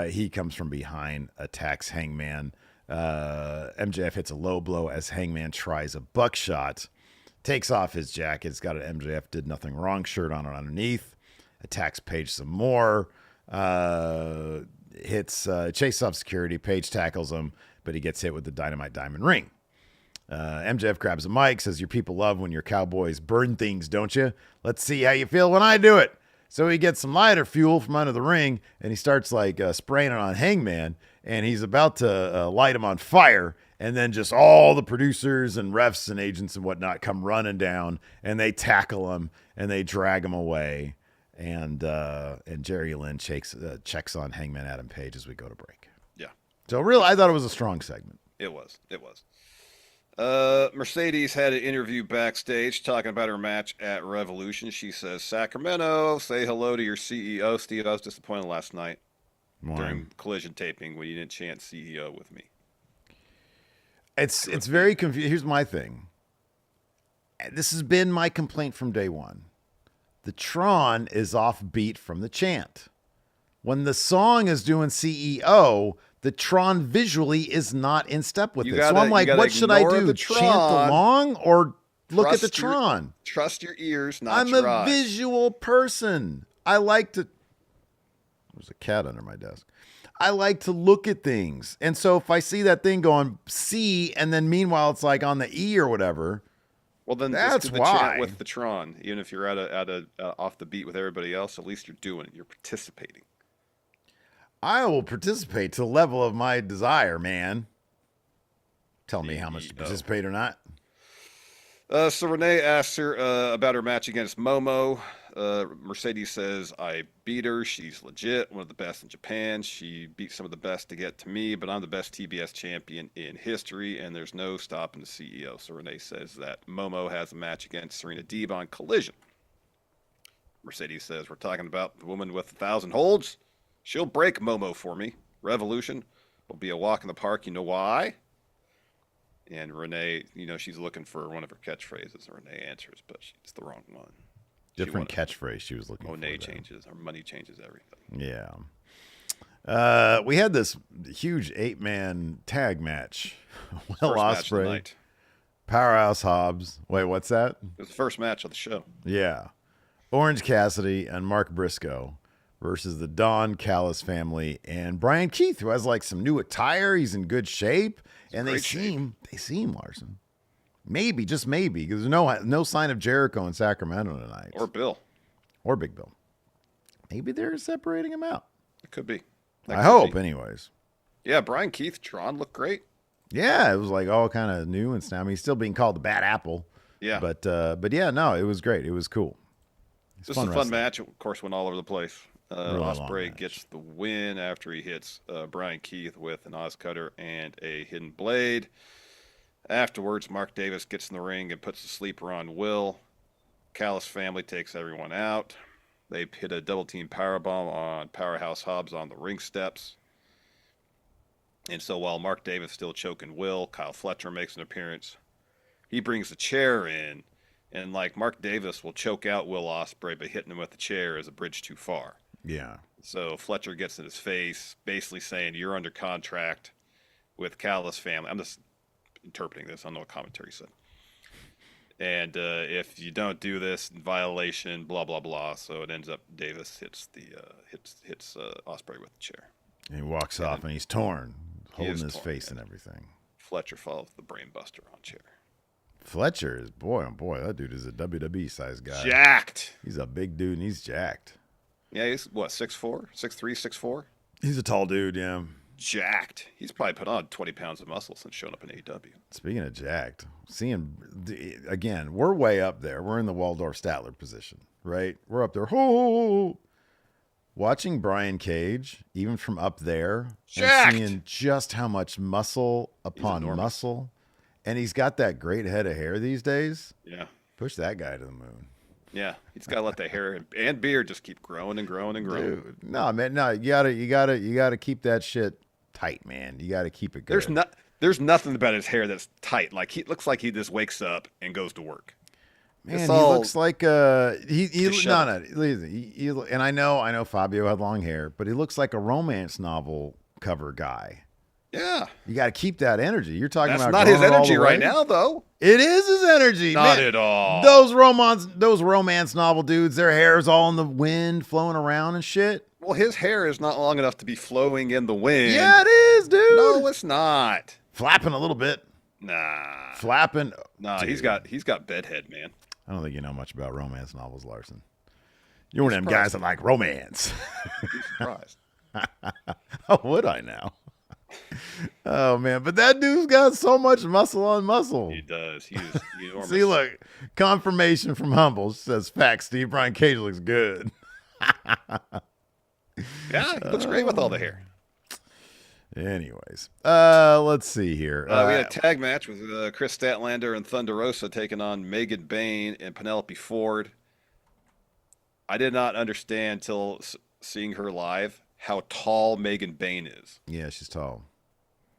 He comes from behind, attacks Hangman. MJF hits a low blow as Hangman tries a buckshot. Takes off his jacket. It's got an MJF did nothing wrong shirt on it underneath. Attacks Page some more. chases off security. Page tackles him, but he gets hit with the Dynamite diamond ring. MJF grabs a mic, says, your people love when your cowboys burn things, don't you? Let's see how you feel when I do it. So he gets some lighter fuel from under the ring, and he starts spraying it on Hangman, and he's about to light him on fire. And then just all the producers and refs and agents and whatnot come running down, and they tackle him and they drag him away. And Jerry Lynn checks on Hangman Adam Page as we go to break. Yeah. So really, I thought it was a strong segment. It was. Mercedes had an interview backstage talking about her match at Revolution. She says, Sacramento, say hello to your CEO. Steve, I was disappointed last night during Collision taping when you didn't chant CEO with me. It's very confusing. Here's my thing. This has been my complaint from day one. The Tron is off beat from the chant. When the song is doing CEO, the Tron visually is not in step with it. So I'm like, what should I do? Chant along or look at the Tron? Trust your ears, not your eyes. I'm a visual person. I like to... There's a cat under my desk. I like to look at things. And so if I see that thing going C and then meanwhile it's like on the E or whatever, well, then that's just do the chant with the Tron. Even if you're off the beat with everybody else, at least you're doing it. You're participating. I will participate to the level of my desire, man. Tell me how much to participate or not. So Renee asks her about her match against Momo. Mercedes says, I beat her. She's legit, one of the best in Japan. She beat some of the best to get to me, but I'm the best TBS champion in history, and there's no stopping the CEO. So Renee says that Momo has a match against Serena Deeb on Collision. Mercedes says, we're talking about the woman with 1,000 holds. She'll break Momo for me. Revolution will be a walk in the park. You know why? And Renee, she's looking for one of her catchphrases. Renee answers, but it's the wrong one. Different catchphrase she was looking for. Monet changes. Her money changes everything. Yeah. We had this huge 8-man tag match. Will Ospreay, Powerhouse Hobbs. Wait, what's that? It was the first match of the show. Yeah. Orange Cassidy and Mark Briscoe versus the Don Callis family and Brian Keith, who has some new attire. He's in good shape. And they seem, Larson. Maybe, just maybe, because there's no sign of Jericho in Sacramento tonight. Or Bill. Or Big Bill. Maybe they're separating him out. It could be. I hope, anyways. Yeah, Brian Keith, Tron looked great. Yeah, it was all kind of new and stuff. I mean, he's still being called the Bad Apple. Yeah. But yeah, no, it was great. It was cool. This is a fun match. Of course, went all over the place. Ospreay gets gets the win after he hits Brian Keith with an Oz Cutter and a Hidden Blade. Afterwards, Mark Davis gets in the ring and puts the sleeper on Will. Callis family takes everyone out. They hit a double-team powerbomb on Powerhouse Hobbs on the ring steps. And so while Mark Davis is still choking Will, Kyle Fletcher makes an appearance. He brings a chair in, and Mark Davis will choke out Will Ospreay by hitting him with the chair as a bridge too far. Yeah. So Fletcher gets in his face, basically saying, you're under contract with Callis family. I'm just interpreting this. I don't know what commentary said. And if you don't do this, violation, blah, blah, blah. So it ends up Davis hits Ospreay with the chair. And he walks off, and he's torn, holding his face and everything. Fletcher follows the brainbuster on chair. Fletcher is, boy, oh boy, that dude is a WWE-sized guy. Jacked. He's a big dude, and he's jacked. Yeah, he's, 6'4", 6'3", 6'4"? He's a tall dude, yeah. Jacked. He's probably put on 20 pounds of muscle since showing up in AEW. Speaking of jacked, again, we're way up there. We're in the Waldorf Statler position, right? We're up there. Oh! Watching Brian Cage, even from up there, jacked. And seeing just how much muscle upon muscle, and he's got that great head of hair these days. Yeah. Push that guy to the moon. Yeah, he's got to let the hair and beard just keep growing and growing and growing. Dude, no, man, no, you gotta keep that shit tight, man. You gotta keep it good. There's nothing about his hair that's tight. He looks like he just wakes up and goes to work. Man, he looks like and I know Fabio had long hair, but he looks like a romance novel cover guy. Yeah. You got to keep that energy. You're talking That's about not his growing all energy the right way? now, though. It is his energy. Not Man, at all. Those romance novel dudes, their hair's all in the wind, flowing around and shit. Well, his hair is not long enough to be flowing in the wind. Yeah, it is, dude. No, it's not. Flapping a little bit. Nah. Flapping. Nah, Dude. he's got bedhead, man. I don't think you know much about romance novels, Larson. You're one of them guys that like romance. Be surprised. How would I now? Oh, man. But that dude's got so much muscle on muscle. He does. He's enormous. See, look. Confirmation from Humble says, facts, Steve. Brian Cage looks good. Yeah, he looks great with all the hair. Anyways, let's see here. We had a tag match with Chris Statlander and Thunder Rosa taking on Megan Bayne and Penelope Ford. I did not understand till seeing her live how tall Megan Bayne is. Yeah, she's tall.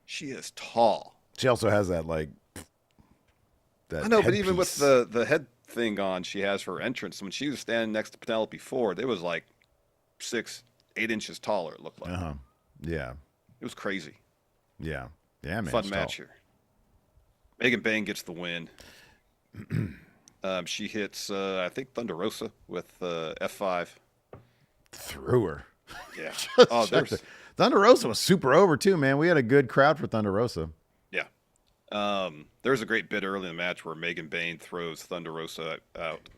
She is tall. She also has that that I know, but even headpiece. with the head thing on, she has for entrance. When she was standing next to Penelope Ford, it was like 6, 8 inches taller. It looked like. Yeah. It was crazy. Yeah, man. Fun match here. Megan Bayne gets the win. She hits, I think, Thunder Rosa with F5. Threw her. Yeah. Thunder Rosa was super over too, man. We had a good crowd for Thunder Rosa. Yeah. There's a great bit early in the match where Megan Bayne throws Thunder Rosa out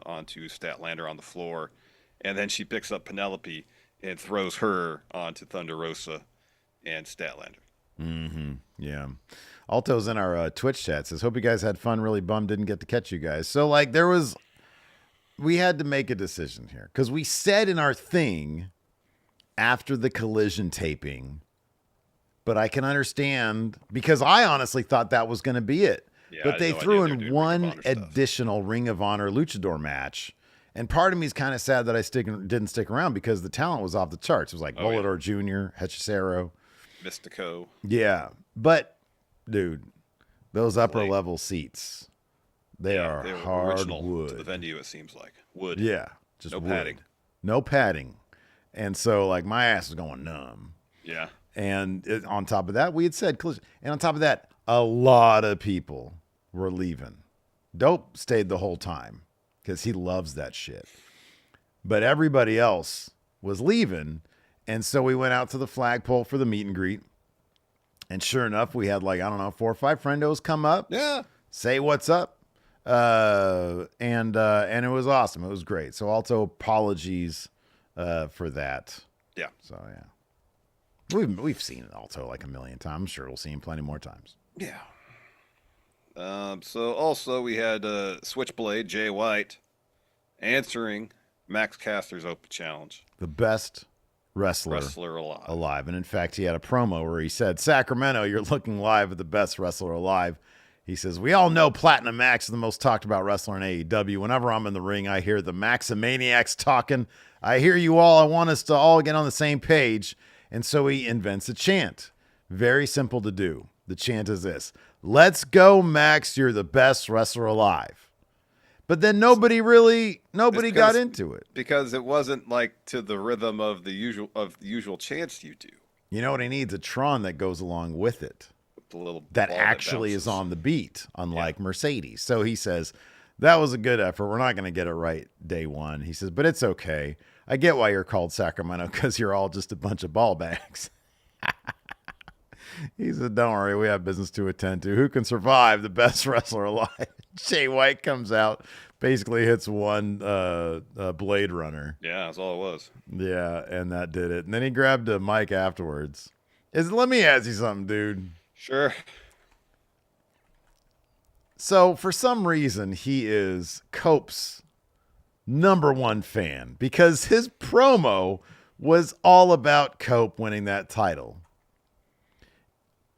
onto Statlander on the floor, and then she picks up Penelope and throws her onto Thunder Rosa and Statlander. Mm-hmm. Yeah. Alto's in our Twitch chat says, hope you guys had fun. Really bummed didn't get to catch you guys. So we had to make a decision here because we said in our thing after the Collision taping, but I can understand because I honestly thought that was going to be it. Yeah, but they no threw idea in one additional Ring of Honor luchador match. And part of me is kind of sad that I didn't stick around because the talent was off the charts. It was like Volador Jr., Hechicero. Mystico. Yeah. But, dude, those upper level seats, they are hardwood. To the venue, it seems like. Wood. Yeah. Just no wood. padding. No padding. And so, my ass was going numb. Yeah. And on top of that, we had said collision. And on top of that, a lot of people were leaving. Dope stayed the whole time because he loves that shit. But everybody else was leaving. And so we went out to the flagpole for the meet and greet. And sure enough, we had 4 or 5 friendos come up. Yeah. Say what's up. And it was awesome. It was great. So also apologies for that. Yeah. So yeah. We've seen it Alto a million times. I'm sure we'll see him plenty more times. Yeah. So also we had Switchblade Jay White answering Max Caster's open challenge. The best wrestler alive. And in fact, he had a promo where he said, Sacramento, you're looking live at the best wrestler alive. He says, we all know Platinum Max is the most talked about wrestler in AEW. Whenever I'm in the ring, I hear the Maximaniacs talking. I hear you all. I want us to all get on the same page. And so he invents a chant. Very simple to do. The chant is this: let's go, Max. You're the best wrestler alive. But then nobody got into it because it wasn't to the rhythm of the usual chants you do. You know what he needs? A Tron that goes along with it. The little that actually is on the beat, unlike Mercedes. So he says, that was a good effort. We're not going to get it right day one. He says, but it's okay. I get why you're called Sacramento because you're all just a bunch of ball bags. He said, don't worry, we have business to attend to. Who can survive the best wrestler alive? Jay White comes out, basically hits one Blade Runner. Yeah, that's all it was. Yeah, and that did it. And then he grabbed a mic afterwards. Let me ask you something, dude. Sure. So for some reason, he is Cope's #1 fan because his promo was all about Cope winning that title.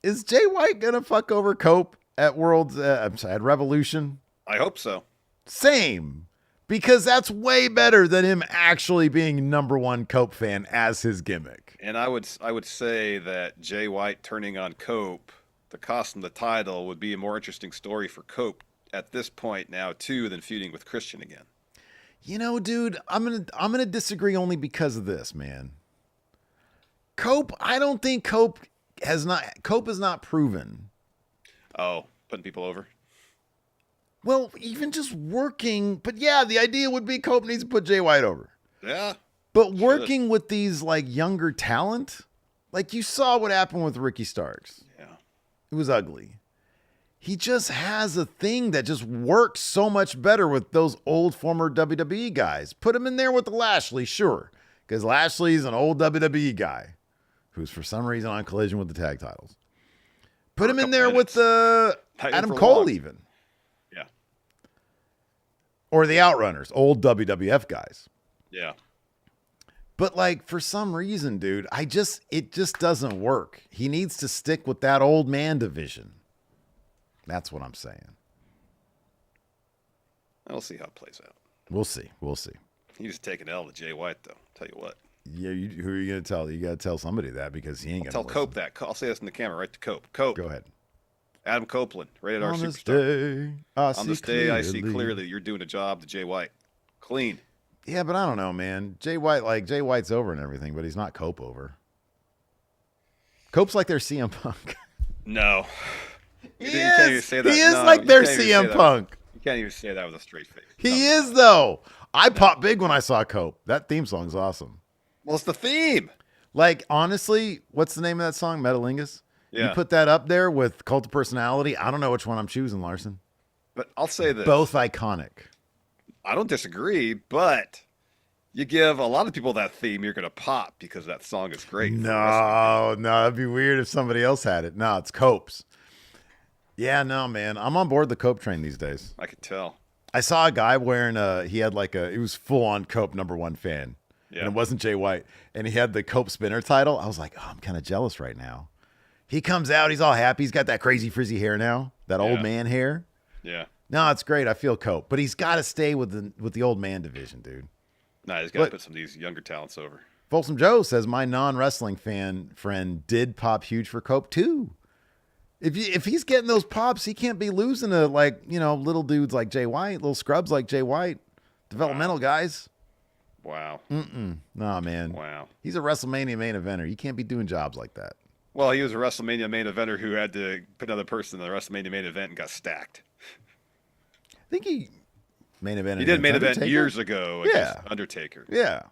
Is Jay White gonna fuck over Cope at at Revolution? I hope so. Same, because that's way better than him actually being #1 Cope fan as his gimmick. And I would say that Jay White turning on Cope to cost him the title would be a more interesting story for Cope at this point now too than feuding with Christian again. You know, dude, I'm gonna disagree only because of this, man. Cope, I don't think Cope Cope has not proven. Oh, putting people over. Well, even just working, but yeah, the idea would be Cope needs to put Jay White over. Yeah. But working with these like younger talent, like you saw what happened with Ricky Starks. Yeah. It was ugly. He just has a thing that just works so much better with those old former WWE guys. Put him in there with Lashley, sure. Because Lashley's an old WWE guy who's for some reason on Collision with the tag titles. Put him in there with Adam Cole even. Yeah. Or the Outrunners, old WWF guys. Yeah. But like for some reason, dude, it just doesn't work. He needs to stick with that old man division. That's what I'm saying. We'll see how it plays out. We'll see. He just taking L to Jay White, though. Tell you what. Yeah, who are you going to tell? You got to tell somebody that because he ain't going to tell Cope that. I'll say this in the camera, right to Cope. Cope. Go ahead. Adam Copeland, rated R On superstar. this day, I see clearly you're doing a job to Jay White. Clean. Yeah, but I don't know, man. Jay White's over and everything, but he's not Cope over. Cope's like their CM Punk. No. He is like their CM Punk. You can't even say that with a straight face. He is, though. I popped big when I saw Cope. That theme song's awesome. Well, it's the theme. Like, honestly, what's the name of that song? Metalingus? Yeah. You put that up there with Cult of Personality. I don't know which one I'm choosing, Larson. But I'll say this. Both iconic. I don't disagree, but you give a lot of people that theme, you're going to pop because that song is great. No, that'd be weird if somebody else had it. No, it's Cope's. Yeah, no, man. I'm on board the Cope train these days. I could tell. I saw a guy wearing he was full on Cope #1 fan. Yeah. And it wasn't Jay White. And he had the Cope spinner title. I was like, oh, I'm kind of jealous right now. He comes out, he's all happy. He's got that crazy frizzy hair now, that old man hair. Yeah. No, it's great. I feel Cope. But he's got to stay with the old man division, dude. Nah, he's got to put some of these younger talents over. Folsom Joe says, my non-wrestling fan friend did pop huge for Cope too. If he's getting those pops, he can't be losing to little dudes like Jay White, little scrubs like Jay White, developmental guys. Wow. Nah, man. Wow. He's a WrestleMania main eventer. You can't be doing jobs like that. Well, he was a WrestleMania main eventer who had to put another person in the WrestleMania main event and got stacked. I think he main evented. He did main event years ago against Undertaker. Yeah.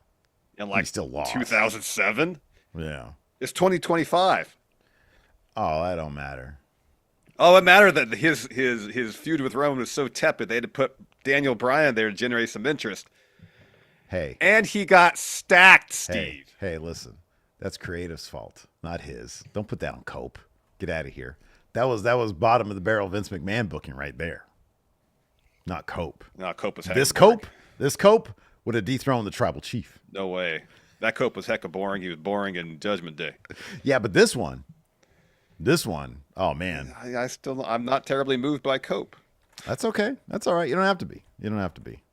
And like he still lost. 2007? Yeah. It's 2025. Oh, that don't matter. Oh, it mattered that his feud with Roman was so tepid. They had to put Daniel Bryan there to generate some interest. Hey. And he got stacked, Steve. Hey, listen. That's creative's fault, not his. Don't put that on Cope. Get out of here. That was bottom of the barrel Vince McMahon booking right there. Not Cope. No, Cope was This Cope would have dethroned the tribal chief. No way. That Cope was hecka boring. He was boring in Judgment Day. Yeah, but this one, oh man. I'm not terribly moved by Cope. That's okay. That's all right. You don't have to be.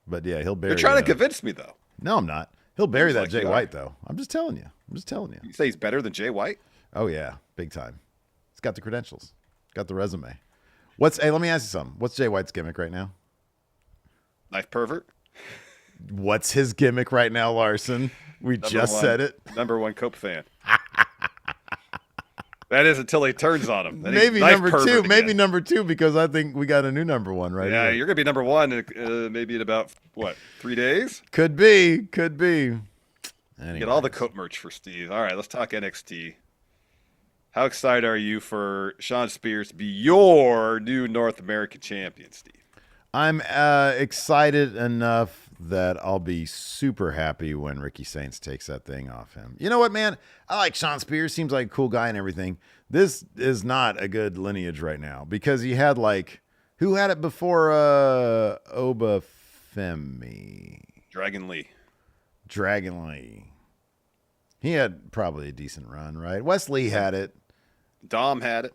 But yeah, he'll bury. You're trying to convince me though. No, I'm not. He'll bury that Jay White though. I'm just telling you. You say he's better than Jay White? Oh yeah, big time. He's got the credentials. Got the resume. Hey, let me ask you something. What's Jay White's gimmick right now? Knife pervert. What's his gimmick right now, Larson? We just said it. #1 Cope fan. That is until he turns on him. Maybe number two. Again. Maybe number 2 because I think we got a new #1 right Yeah, here. You're gonna be #1 maybe in about 3 days? Could be. Anyway. Get all the Cope merch for Steve. All right, let's talk NXT. How excited are you for Shawn Spears to be your new North American champion, Steve? I'm excited enough that I'll be super happy when Ricky Saints takes that thing off him. You know what, man? I like Shawn Spears. Seems like a cool guy and everything. This is not a good lineage right now because he had who had it before Obafemi? Dragon Lee. He had probably a decent run, right? Wesley had it. Dom had it.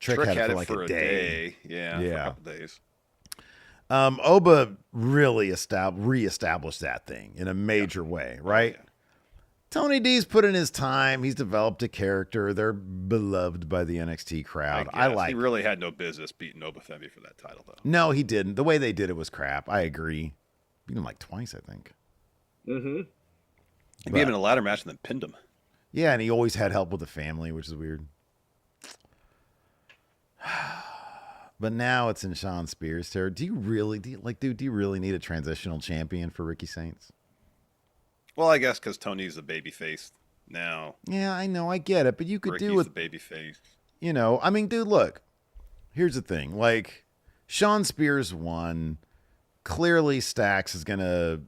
Trick had it for a day. Yeah. For a couple days. Oba really reestablished that thing in a major way, right? Yeah. Tony D's put in his time. He's developed a character. They're beloved by the NXT crowd. He really had no business beating Obafemi for that title, though. No, he didn't. The way they did it was crap. I agree. Beat him twice, I think. Mm-hmm. He beat him in a ladder match and then pinned him. Yeah, and he always had help with the family, which is weird. But now it's in Sean Spears' territory. Do you really need a transitional champion for Ricky Saints? Well, I guess because Tony's the babyface now. Yeah, I know, I get it, but you could do Ricky's it. the babyface. You know, I mean, dude, look. Here's the thing. Like, Sean Spears won. Clearly, Stax is gonna,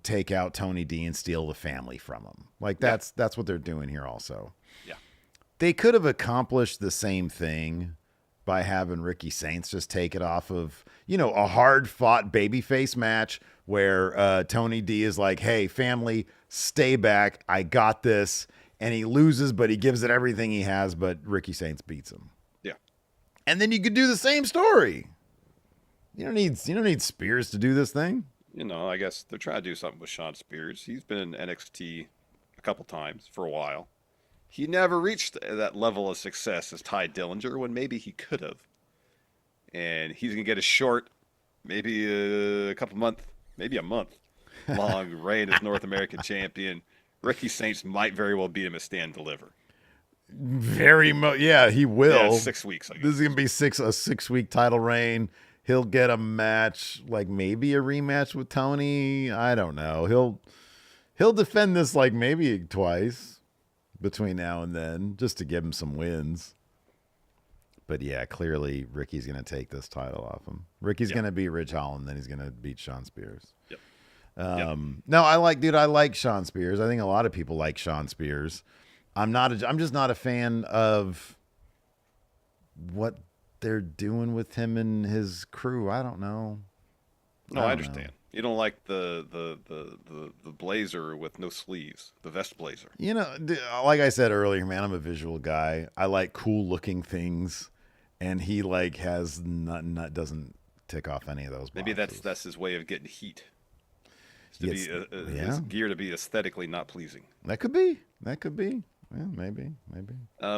take out Tony D and steal the family from him. Like, that's what they're doing here. Also, Yeah, they could have accomplished the same thing by having Ricky Saints just take it off of, a hard-fought babyface match where Tony D is like, hey, family, stay back. I got this. And he loses, but he gives it everything he has, but Ricky Saints beats him. yeah. And then you could do the same story. You don't need Spears to do this thing. I guess they're trying to do something with Sean Spears. He's been in NXT a couple times for a while. He never reached that level of success as Ty Dillinger when maybe he could have. And he's going to get a short, maybe a month long reign as North American champion. Ricky Saints might very well beat him at Stand and Deliver. Yeah, he will. Yeah, 6 weeks, I guess. This is going to be a 6-week title reign. He'll get a match, like maybe a rematch with Tony. I don't know. He'll defend this like maybe twice between now and then, just to give him some wins. But yeah, clearly Ricky's going to take this title off him. Ricky's going to beat Ridge Holland, then he's going to beat Sean Spears. Yep. No, I like Sean Spears. I think a lot of people like Sean Spears. I'm just not a fan of what they're doing with him and his crew. I don't know. No, I understand. You don't like the blazer with no sleeves, the vest blazer. Like I said earlier, man, I'm a visual guy. I like cool looking things, and he doesn't tick off any of those boxes. Maybe that's his way of getting heat. His gear to be aesthetically not pleasing. That could be. Yeah, maybe.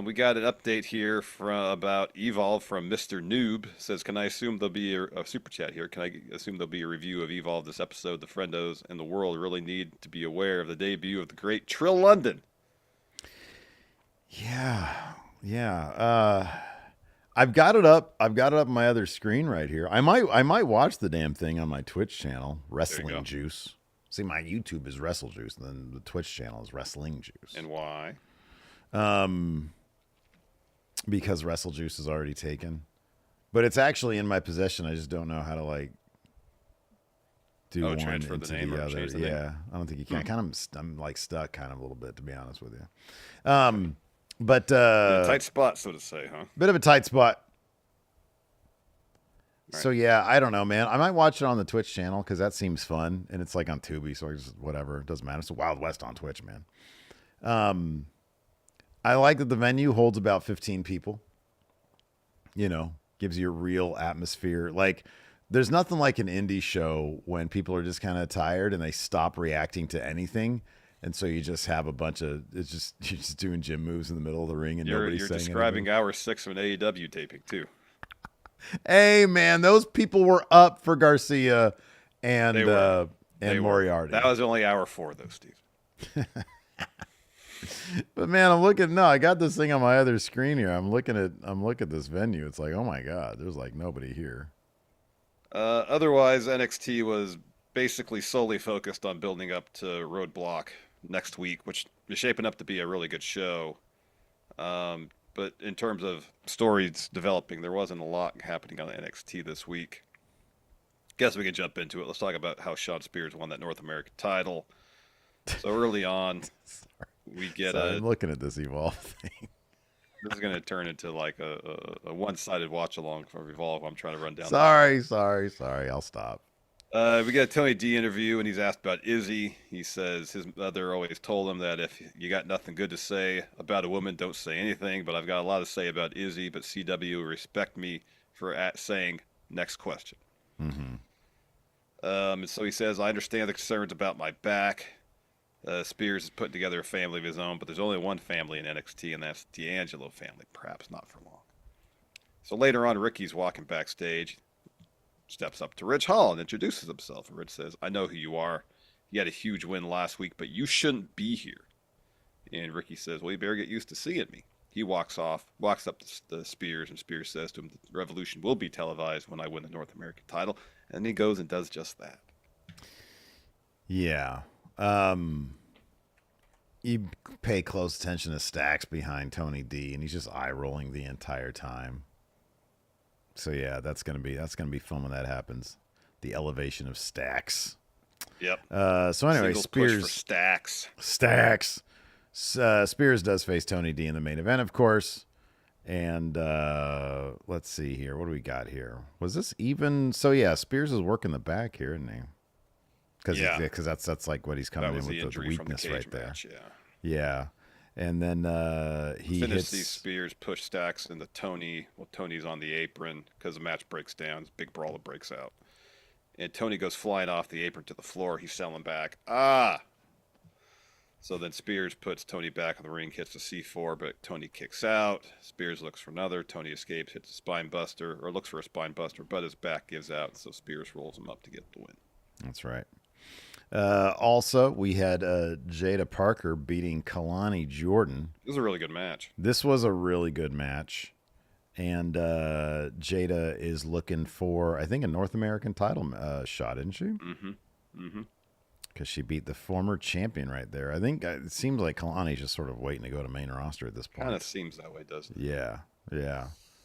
We got an update here about Evolve from Mr. Noob. Says, can I assume there'll be a super chat here? Can I assume there'll be a review of Evolve this episode? The Friendos and the world really need to be aware of the debut of the great Trill London. Yeah. I've got it up on my other screen right here. I might watch the damn thing on my Twitch channel, Wrestling Juice. See, my YouTube is Wrestle Juice, and then the Twitch channel is Wrestling Juice. And why? Because Wrestle Juice is already taken, but it's actually in my possession. I just don't know how to do one transfer into the name the or other. change the Yeah, name. I don't think you can. I'm stuck kind of a little bit, to be honest with you. But tight spot, so to say, huh? Bit of a tight spot. Right. So yeah, I don't know, man. I might watch it on the Twitch channel because that seems fun, and it's like on Tubi, so whatever, it doesn't matter. It's a Wild West on Twitch, man. I like that the venue holds about 15 people. Gives you a real atmosphere. Like, there's nothing like an indie show when people are just kind of tired and they stop reacting to anything. And so you just have a bunch of, you're just doing gym moves in the middle of the ring and nobody's saying anything. You're describing hour 6 of an AEW taping, too. Hey, man, those people were up for Garcia and Moriarty. That was only hour 4, though, Steve. But man, I got this thing on my other screen here. I'm looking at this venue. It's like, oh my God, there's like nobody here. Otherwise, NXT was basically solely focused on building up to Roadblock next week, which is shaping up to be a really good show. But in terms of stories developing, there wasn't a lot happening on NXT this week. Guess we can jump into it. Let's talk about how Sean Spears won that North American title. So early on, we get I'm looking at this Evolve thing. This is going to turn into like a one-sided watch-along for Evolve. I'm trying to run down. Sorry. I'll stop. We get a Tony D interview, and he's asked about Izzy. He says his mother always told him that if you got nothing good to say about a woman, don't say anything. But I've got a lot to say about Izzy, but CW respect me for saying next question. Mm-hmm. And so he says, I understand the concerns about my back. Spears is putting together a family of his own, but there's only one family in NXT, and that's the D'Angelo family, perhaps not for long. So later on, Ricky's walking backstage, steps up to Ridge Hall and introduces himself. And Ridge says, I know who you are. You had a huge win last week, but you shouldn't be here. And Ricky says, well, you better get used to seeing me. He walks up the Spears, and Spears says to him, the Revolution will be televised when I win the North American title. And he goes and does just that. Yeah. You pay close attention to Stacks behind Tony D, and he's just eye rolling the entire time. So yeah, that's gonna be fun when that happens. The elevation of Stacks. Yep. So anyway, Single Spears push for Stacks. Spears does face Tony D in the main event, of course. And let's see here. What do we got here? Was this even? So yeah, Spears is working the back here, isn't he? Because that's like what he's coming in with the weakness right there. Match, yeah. And then he hits. These Spears, push Stacks into Tony. Well, Tony's on the apron because the match breaks down. This big brawler breaks out. And Tony goes flying off the apron to the floor. He's selling back. So then Spears puts Tony back in the ring, hits the C4, but Tony kicks out. Spears looks for another. Tony escapes, hits a spine buster, or looks for a spine buster, but his back gives out, so Spears rolls him up to get the win. That's right. Also, we had Jada Parker beating Kalani Jordan. This was a really good match. This was a really good match. And Jada is looking for, I think, a North American title shot, isn't she? Mm-hmm. Because she beat the former champion right there. I think it seems like Kalani's just sort of waiting to go to main roster at this point. Kind of seems that way, doesn't it? Yeah.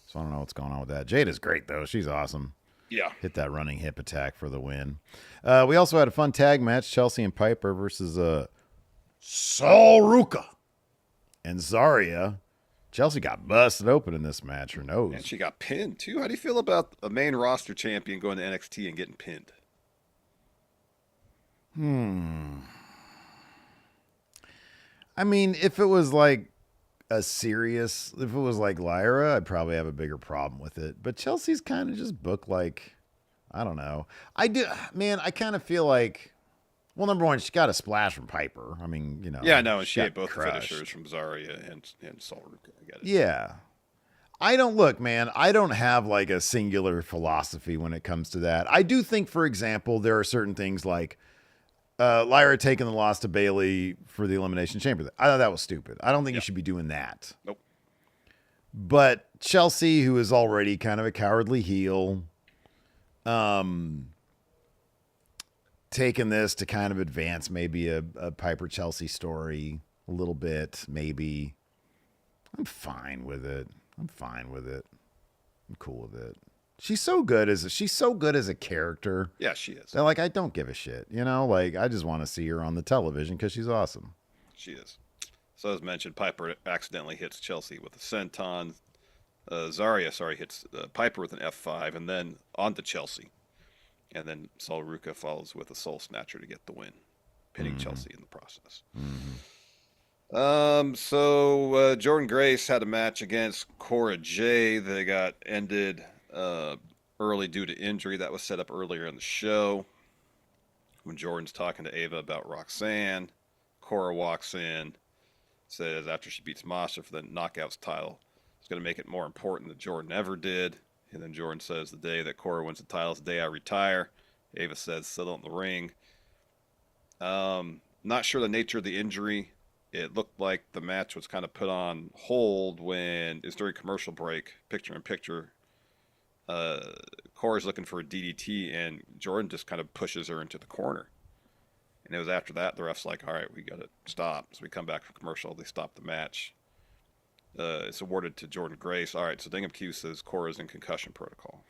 So I don't know what's going on with that. Jada's great, though. She's awesome. Yeah. Hit that running hip attack for the win. We also had a fun tag match, Chelsea and Piper versus Sol Ruka and Zarya. Chelsea got busted open in this match, her nose. And she got pinned, too. How do you feel about a main roster champion going to NXT and getting pinned? I mean, if it was like Lyra, I'd probably have a bigger problem with it. But Chelsea's kind of just booked like, I don't know. I kind of feel like, well, number one, she got a splash from Piper. I mean, you know. Yeah, no, and she had both crushed. finishers from Zarya and Sol Ruka. I get it. Yeah. I don't have like a singular philosophy when it comes to that. I do think, for example, there are certain things like Lyra taking the loss to Bayley for the Elimination Chamber. I thought that was stupid. I don't think you should be doing that. Nope. But Chelsea, who is already kind of a cowardly heel, taking this to kind of advance maybe a Piper Chelsea story a little bit, maybe. I'm fine with it. I'm cool with it. She's so good as a character. Yeah, she is. They're like, I don't give a shit. You know, like I just want to see her on the television because she's awesome. She is. So as mentioned, Piper accidentally hits Chelsea with a senton. Zarya hits Piper with an F5 and then onto Chelsea. And then Sol Ruka follows with a Soul Snatcher to get the win, pinning Chelsea in the process. So Jordan Grace had a match against Cora Jade. They got ended early due to injury. That was set up earlier in the show. When Jordan's talking to Ava about Roxanne, Cora walks in, says after she beats Masha for the Knockouts title, it's going to make it more important than Jordan ever did. And then Jordan says the day that Cora wins the title is the day I retire. Ava says settle in the ring. Not sure the nature of the injury. It looked like the match was kind of put on hold when it's during commercial break, picture in picture. Cora's looking for a DDT, and Jordan just kind of pushes her into the corner. And it was after that, the ref's like, all right, we got to stop. So we come back from commercial. They stop the match. It's awarded to Jordan Grace. All right, so Dingham Q says Cora's in concussion protocol.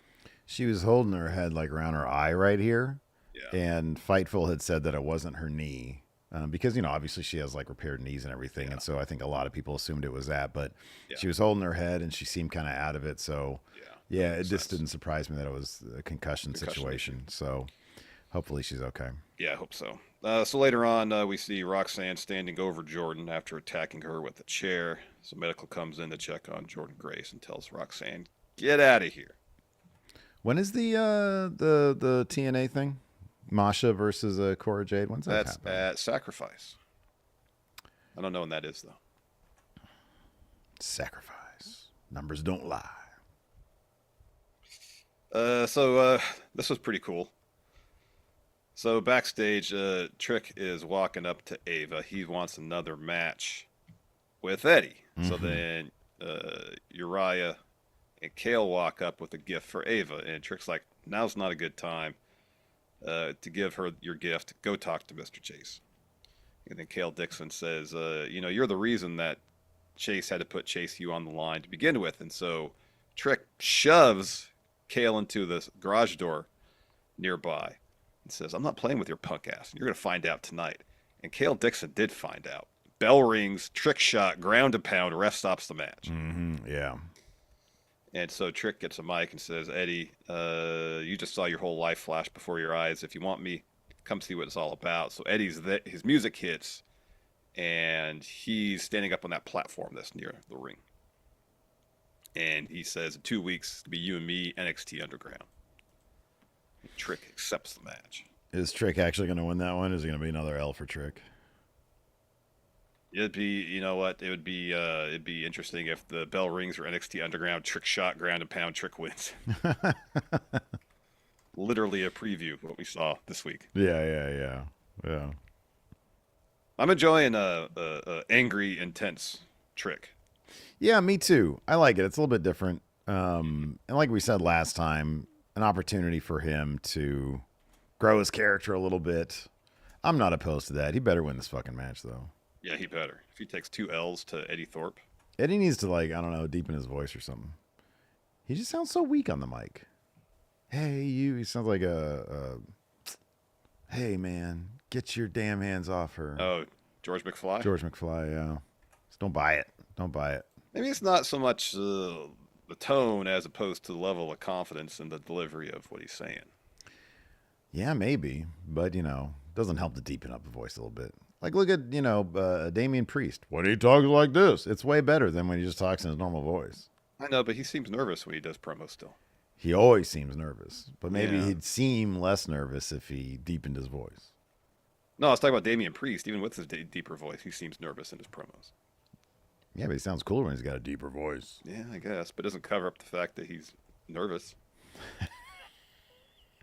She was holding her head like around her eye right here. Yeah. And Fightful had said that it wasn't her knee. Because, you know, obviously she has like repaired knees and everything. Yeah. And so I think a lot of people assumed it was that. But she was holding her head and she seemed kind of out of it. So, it just didn't surprise me that it was a concussion situation. So hopefully she's okay. Yeah, I hope so. So later on, we see Roxanne standing over Jordan after attacking her with a chair. So medical comes in to check on Jordan Grace and tells Roxanne, get out of here. When is the TNA thing? Masha versus Cora Jade? When's that happen? That's at Sacrifice. I don't know when that is, though. Sacrifice. Numbers don't lie. So this was pretty cool. So backstage, Trick is walking up to Ava. He wants another match with Eddie. So then Uriah and Kale walk up with a gift for Ava, and Trick's like, now's not a good time to give her your gift. Go talk to Mr. Chase. And then Kale Dixon says, you're the reason that Chase had to put Chase you on the line to begin with. And so Trick shoves Kale into the garage door nearby and says, I'm not playing with your punk ass. You're going to find out tonight. And Kale Dixon did find out. Bell rings, Trick shot, ground and pound, ref stops the match. Yeah. And so Trick gets a mic and says, Eddie, you just saw your whole life flash before your eyes. If you want me, come see what it's all about. So Eddie's his music hits, and he's standing up on that platform that's near the ring. And he says, in 2 weeks, it'll be you and me, NXT Underground. And Trick accepts the match. Is Trick actually going to win that one? Is it going to be another L for Trick? It'd be, you know what? It'd be interesting if the bell rings for NXT Underground, Trick shot, ground and pound, Trick wins. Literally a preview of what we saw this week. Yeah. I'm enjoying angry, intense Trick. Yeah, me too. I like it. It's a little bit different. And like we said last time, an opportunity for him to grow his character a little bit. I'm not opposed to that. He better win this fucking match, though. Yeah, he better. If he takes 2 L's to Eddie Thorpe. Eddie needs to, deepen his voice or something. He just sounds so weak on the mic. Hey, you. He sounds like hey, man, get your damn hands off her. Oh, George McFly? George McFly, yeah. Just don't buy it. Don't buy it. Maybe it's not so much the tone as opposed to the level of confidence in the delivery of what he's saying. Yeah, maybe. But, doesn't help to deepen up the voice a little bit. Like, look at, Damian Priest. When he talks like this, it's way better than when he just talks in his normal voice. I know, but he seems nervous when he does promos still. He always seems nervous. But maybe Yeah. he'd seem less nervous if he deepened his voice. No, I was talking about Damian Priest. Even with his deeper voice, he seems nervous in his promos. Yeah, but he sounds cooler when he's got a deeper voice. Yeah, I guess. But it doesn't cover up the fact that he's nervous.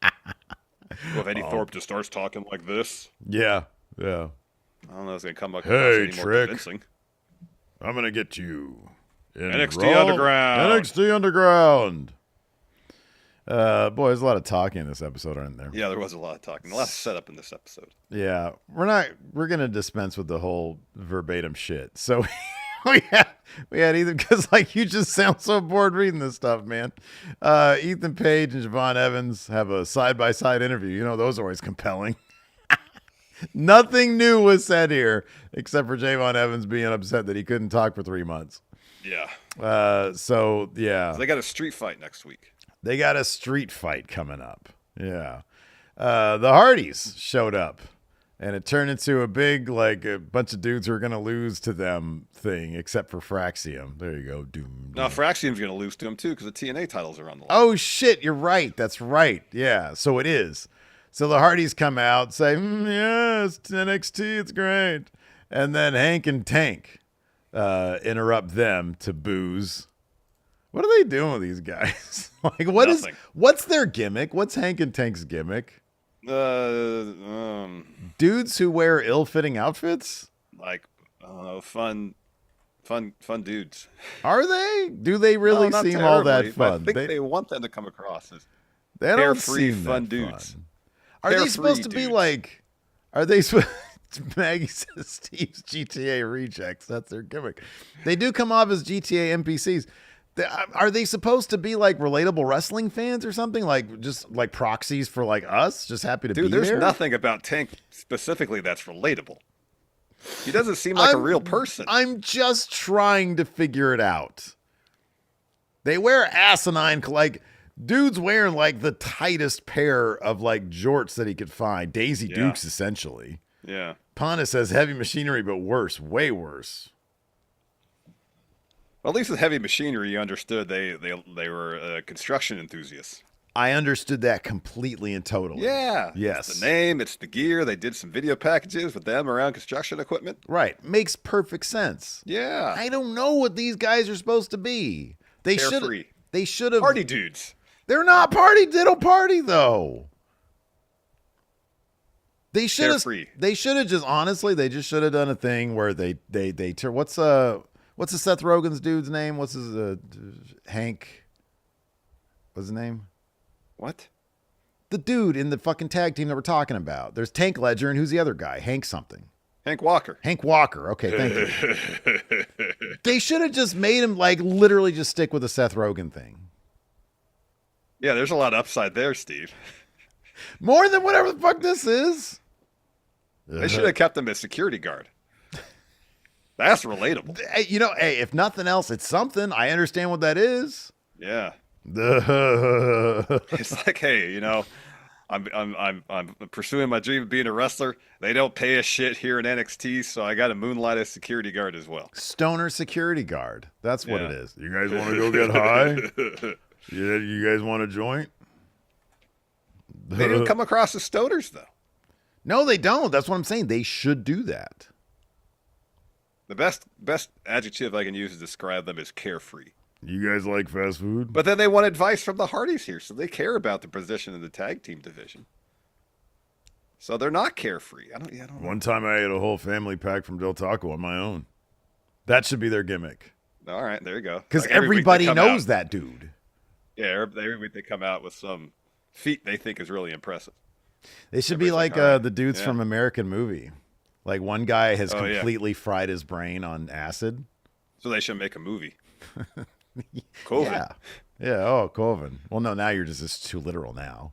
Well, if Eddie Thorpe just starts talking like this. Yeah. I don't know if it's going to come up Hey, any more Trick. convincing. I'm going to get you. In NXT Underground. NXT Underground. Boy, there's a lot of talking in this episode, aren't there? Yeah, there was a lot of talking. A lot of setup in this episode. Yeah. We're going to dispense with the whole verbatim shit. So we had Ethan, because you just sound so bored reading this stuff, man. Ethan Page and Javon Evans have a side-by-side interview. Those are always compelling. Nothing new was said here except for Javon Evans being upset that he couldn't talk for 3 months. Yeah. Yeah. So they got a street fight next week. They got a street fight coming up. Yeah. The Hardys showed up, and it turned into a big, a bunch of dudes who are going to lose to them thing, except for Fraxium. There you go. Doom. Now, Fraxium's going to lose to him, too, because the TNA titles are on the line. Oh, shit. You're right. That's right. Yeah. So it is. So the Hardys come out, say, yes, NXT, it's great. And then Hank and Tank interrupt them to booze. What are they doing with these guys? What's their gimmick? What's Hank and Tank's gimmick? Dudes who wear ill-fitting outfits? Fun dudes. Are they? Do they really No, seem all that fun? I think they want them to come across as they don't carefree, seem fun that dudes. Fun. Are they supposed to be are they Maggie says Steve's GTA rejects. That's their gimmick. They do come off as GTA NPCs. Are they supposed to be relatable wrestling fans or something? Just proxies for us? Just happy to be there? Dude, there's nothing about Tank specifically that's relatable. He doesn't seem like a real person. I'm just trying to figure it out. They wear asinine, dude's wearing the tightest pair of jorts that he could find. Daisy Dukes, essentially. Yeah. Pontus says heavy machinery, but worse, way worse. Well, at least with heavy machinery, you understood they were construction enthusiasts. I understood that completely and totally. Yeah. Yes. It's the name, it's the gear. They did some video packages with them around construction equipment. Right. Makes perfect sense. Yeah. I don't know what these guys are supposed to be. They should have party dudes. They're not diddle party though. They should have. Carefree. They should have just honestly. They just should have done a thing where they what's the Seth Rogen's dude's name? What's his Hank? What's his name? What? The dude in the fucking tag team that we're talking about. There's Tank Ledger, and who's the other guy? Hank something. Hank Walker. Hank Walker. Okay, thank you. They should have just made him like literally just stick with the Seth Rogen thing. Yeah, there's a lot of upside there, Steve. More than whatever the fuck this is. They should have kept him as security guard. That's relatable. Hey, hey, if nothing else, it's something. I understand what that is. Yeah. It's like, hey, I'm pursuing my dream of being a wrestler. They don't pay us shit here in NXT, so I got to moonlight as security guard as well. Stoner security guard. That's what it is. You guys want to go get high? Yeah, you guys want a joint? They didn't come across as stoners, though. No, they don't. That's what I'm saying. They should do that. The best adjective I can use to describe them is carefree. You guys like fast food? But then they want advice from the Hardys here, so they care about the position in the tag team division. So they're not carefree. I don't know. One time I ate a whole family pack from Del Taco on my own. That should be their gimmick. All right, there you go. Because everybody knows that dude. Yeah, every week they come out with some feat they think is really impressive. They should be like the dudes from American Movie. Like one guy has completely fried his brain on acid. So they should make a movie. Coven. Yeah. Oh, Coven. Well, no, now you're just too literal now.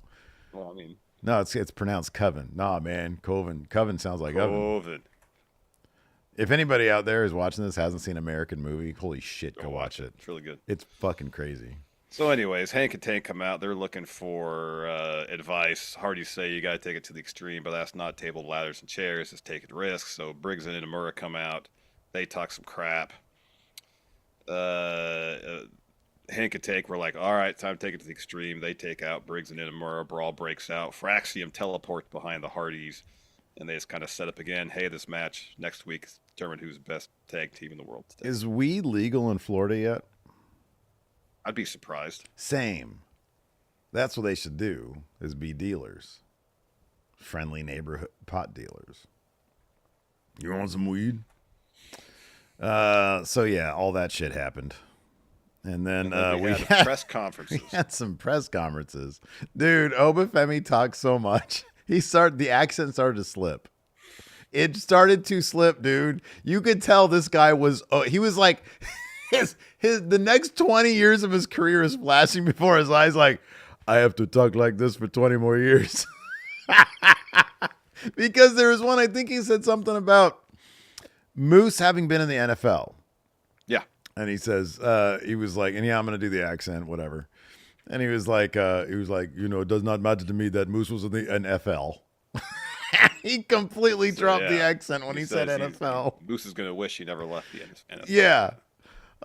Well, I mean. No, it's pronounced Coven. Nah, man. Coven. Coven sounds like oven. If anybody out there is watching this hasn't seen American Movie, holy shit, go watch it. It's really good. It's fucking crazy. So anyways, Hank and Tank come out. They're looking for advice. Hardy say you got to take it to the extreme, but that's not table, ladders, and chairs. It's taking risks. So Briggs and Inamura come out. They talk some crap. Hank and Tank were like, all right, time to take it to the extreme. They take out Briggs and Inamura. Brawl breaks out. Fraxium teleports behind the Hardys. And they just kind of set up again. Hey, this match next week is determined who's the best tag team in the world today. Is weed legal in Florida yet? I'd be surprised. Same. That's what they should do, is be dealers. Friendly neighborhood pot dealers. You want some weed? So yeah, all that shit happened. And then, we had press conferences. We had some press conferences. Dude, Obafemi talked so much. The accent started to slip. It started to slip, dude. You could tell this guy he was like, the next 20 years of his career is flashing before his eyes. Like, I have to talk like this for 20 more years. Because there was one, I think he said something about Moose having been in the NFL. Yeah. And he says, he was like, and yeah, I'm going to do the accent, whatever. And he was like, it does not matter to me that Moose was in the NFL. He completely dropped the accent when he said NFL. Moose is going to wish he never left the NFL. Yeah.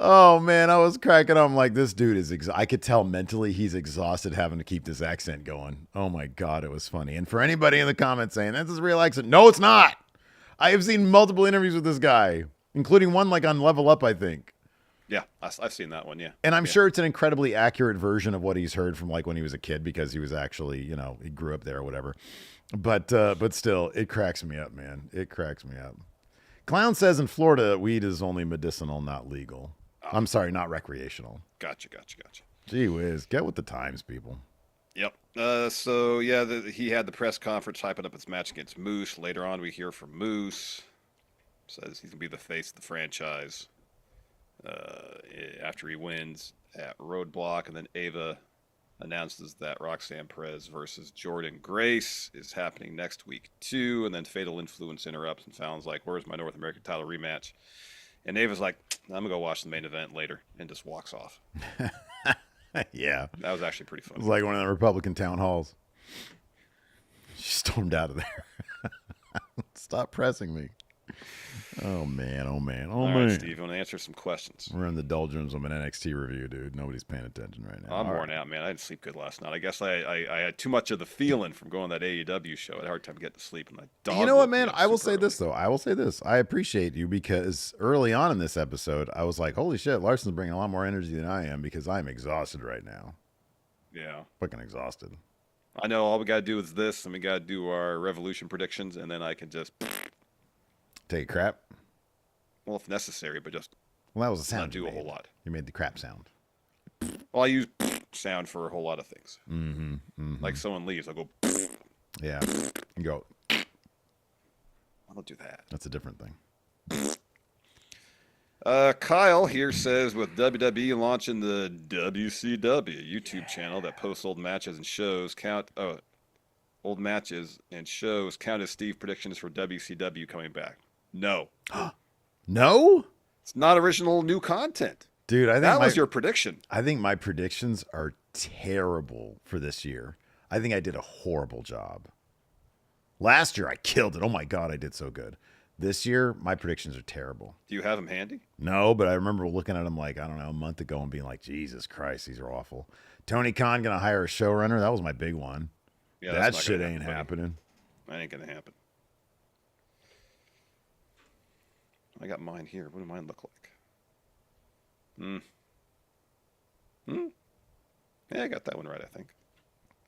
Oh, man, I was cracking up. I'm like, this dude is I could tell mentally he's exhausted having to keep this accent going. Oh, my God, it was funny. And for anybody in the comments saying, that's his real accent. No, it's not. I have seen multiple interviews with this guy, including one like on Level Up, I think. Yeah, I've seen that one, yeah. And I'm sure it's an incredibly accurate version of what he's heard from like when he was a kid because he was actually, he grew up there or whatever. But still, it cracks me up, man. It cracks me up. Clown says in Florida, weed is only medicinal, not legal. I'm sorry, not recreational. Gotcha. Gee whiz, get with the times, people. Yep. He had the press conference hyping up his match against Moose. Later on, we hear from Moose. Says he's going to be the face of the franchise after he wins at Roadblock. And then Ava announces that Roxanne Perez versus Jordan Grace is happening next week, too. And then Fatal Influence interrupts and Fallon's like, where's my North American title rematch? And Ava's like, I'm going to go watch the main event later, and just walks off. Yeah. That was actually pretty fun. It was like one of the Republican town halls. She stormed out of there. Stop pressing me. Oh, man. All right, Steve, you want to answer some questions? We're in the doldrums of an NXT review, dude. Nobody's paying attention right now. I'm worn out, man. I didn't sleep good last night. I guess I had too much of the feeling from going to that AEW show. I had a hard time getting to sleep. And my dog, you know what, man? I will say this, though. I will say this. I appreciate you because early on in this episode, I was like, holy shit, Larson's bringing a lot more energy than I am because I'm exhausted right now. Yeah. Fucking exhausted. I know all we got to do is this, and we got to do our Revolution predictions, and then I can just Take a crap. well, if necessary, but just Well, that was a not sound. do a whole lot. You made the crap sound. Well, I use sound for a whole lot of things. Mm-hmm. Like someone leaves, I'll go. Yeah. You go. I don't do that. That's a different thing. Kyle here says with WWE launching the WCW YouTube channel that posts old matches and shows old matches and shows count as Steve predictions for WCW coming back. No. No? It's not original new content. Dude, I think that was your prediction. I think my predictions are terrible for this year. I think I did a horrible job. Last year I killed it. Oh my God, I did so good. This year, my predictions are terrible. Do you have them handy? No, but I remember looking at them like, I don't know, a month ago and being like, Jesus Christ, these are awful. Tony Khan going to hire a showrunner? That was my big one. Yeah, that shit ain't happening. That ain't going to happen. I got mine here. What do mine look like? Yeah, I got that one right, I think.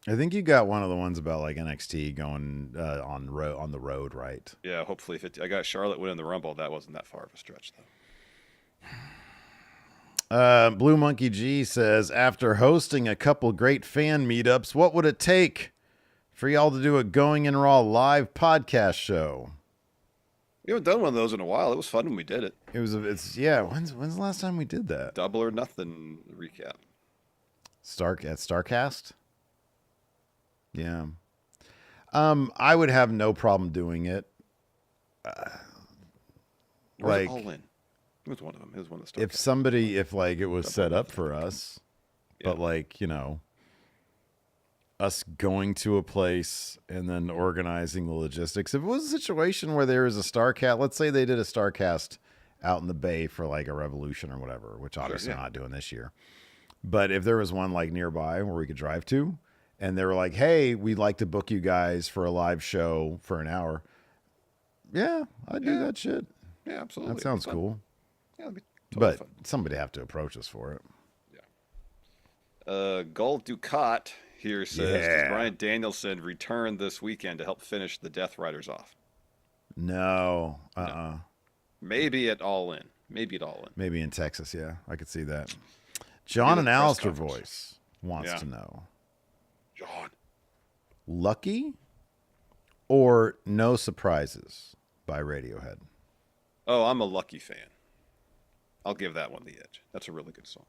I think you got one of the ones about like NXT going on the road, right? Yeah, hopefully I got Charlotte winning the Rumble. That wasn't that far of a stretch, though. Blue Monkey G says, after hosting a couple great fan meetups, what would it take for y'all to do a Going in Raw live podcast show? We haven't done one of those in a while. It was fun when we did it. When's the last time we did that? Double or Nothing recap. At Starcast? Yeah. I would have no problem doing it. Like All In. It was one of them. It was one of the Starcast. If it was set up for us, yeah. But us going to a place and then organizing the logistics. If it was a situation where there was a Starcast, let's say they did a Starcast out in the Bay for like a Revolution or whatever, which obviously I'm not doing this year. But if there was one like nearby where we could drive to, and they were like, hey, we'd like to book you guys for a live show for an hour. Yeah, I'd do that shit. Yeah, absolutely. That sounds cool. Yeah, that'd be totally fun. Somebody have to approach us for it. Yeah. Gold Ducat here says, does Bryan Danielson return this weekend to help finish the Death Riders off? No. No. Maybe at All In. Maybe in Texas, yeah. I could see that. John and Alistair Voice wants to know. John. Lucky or No Surprises by Radiohead? Oh, I'm a Lucky fan. I'll give that one the edge. That's a really good song.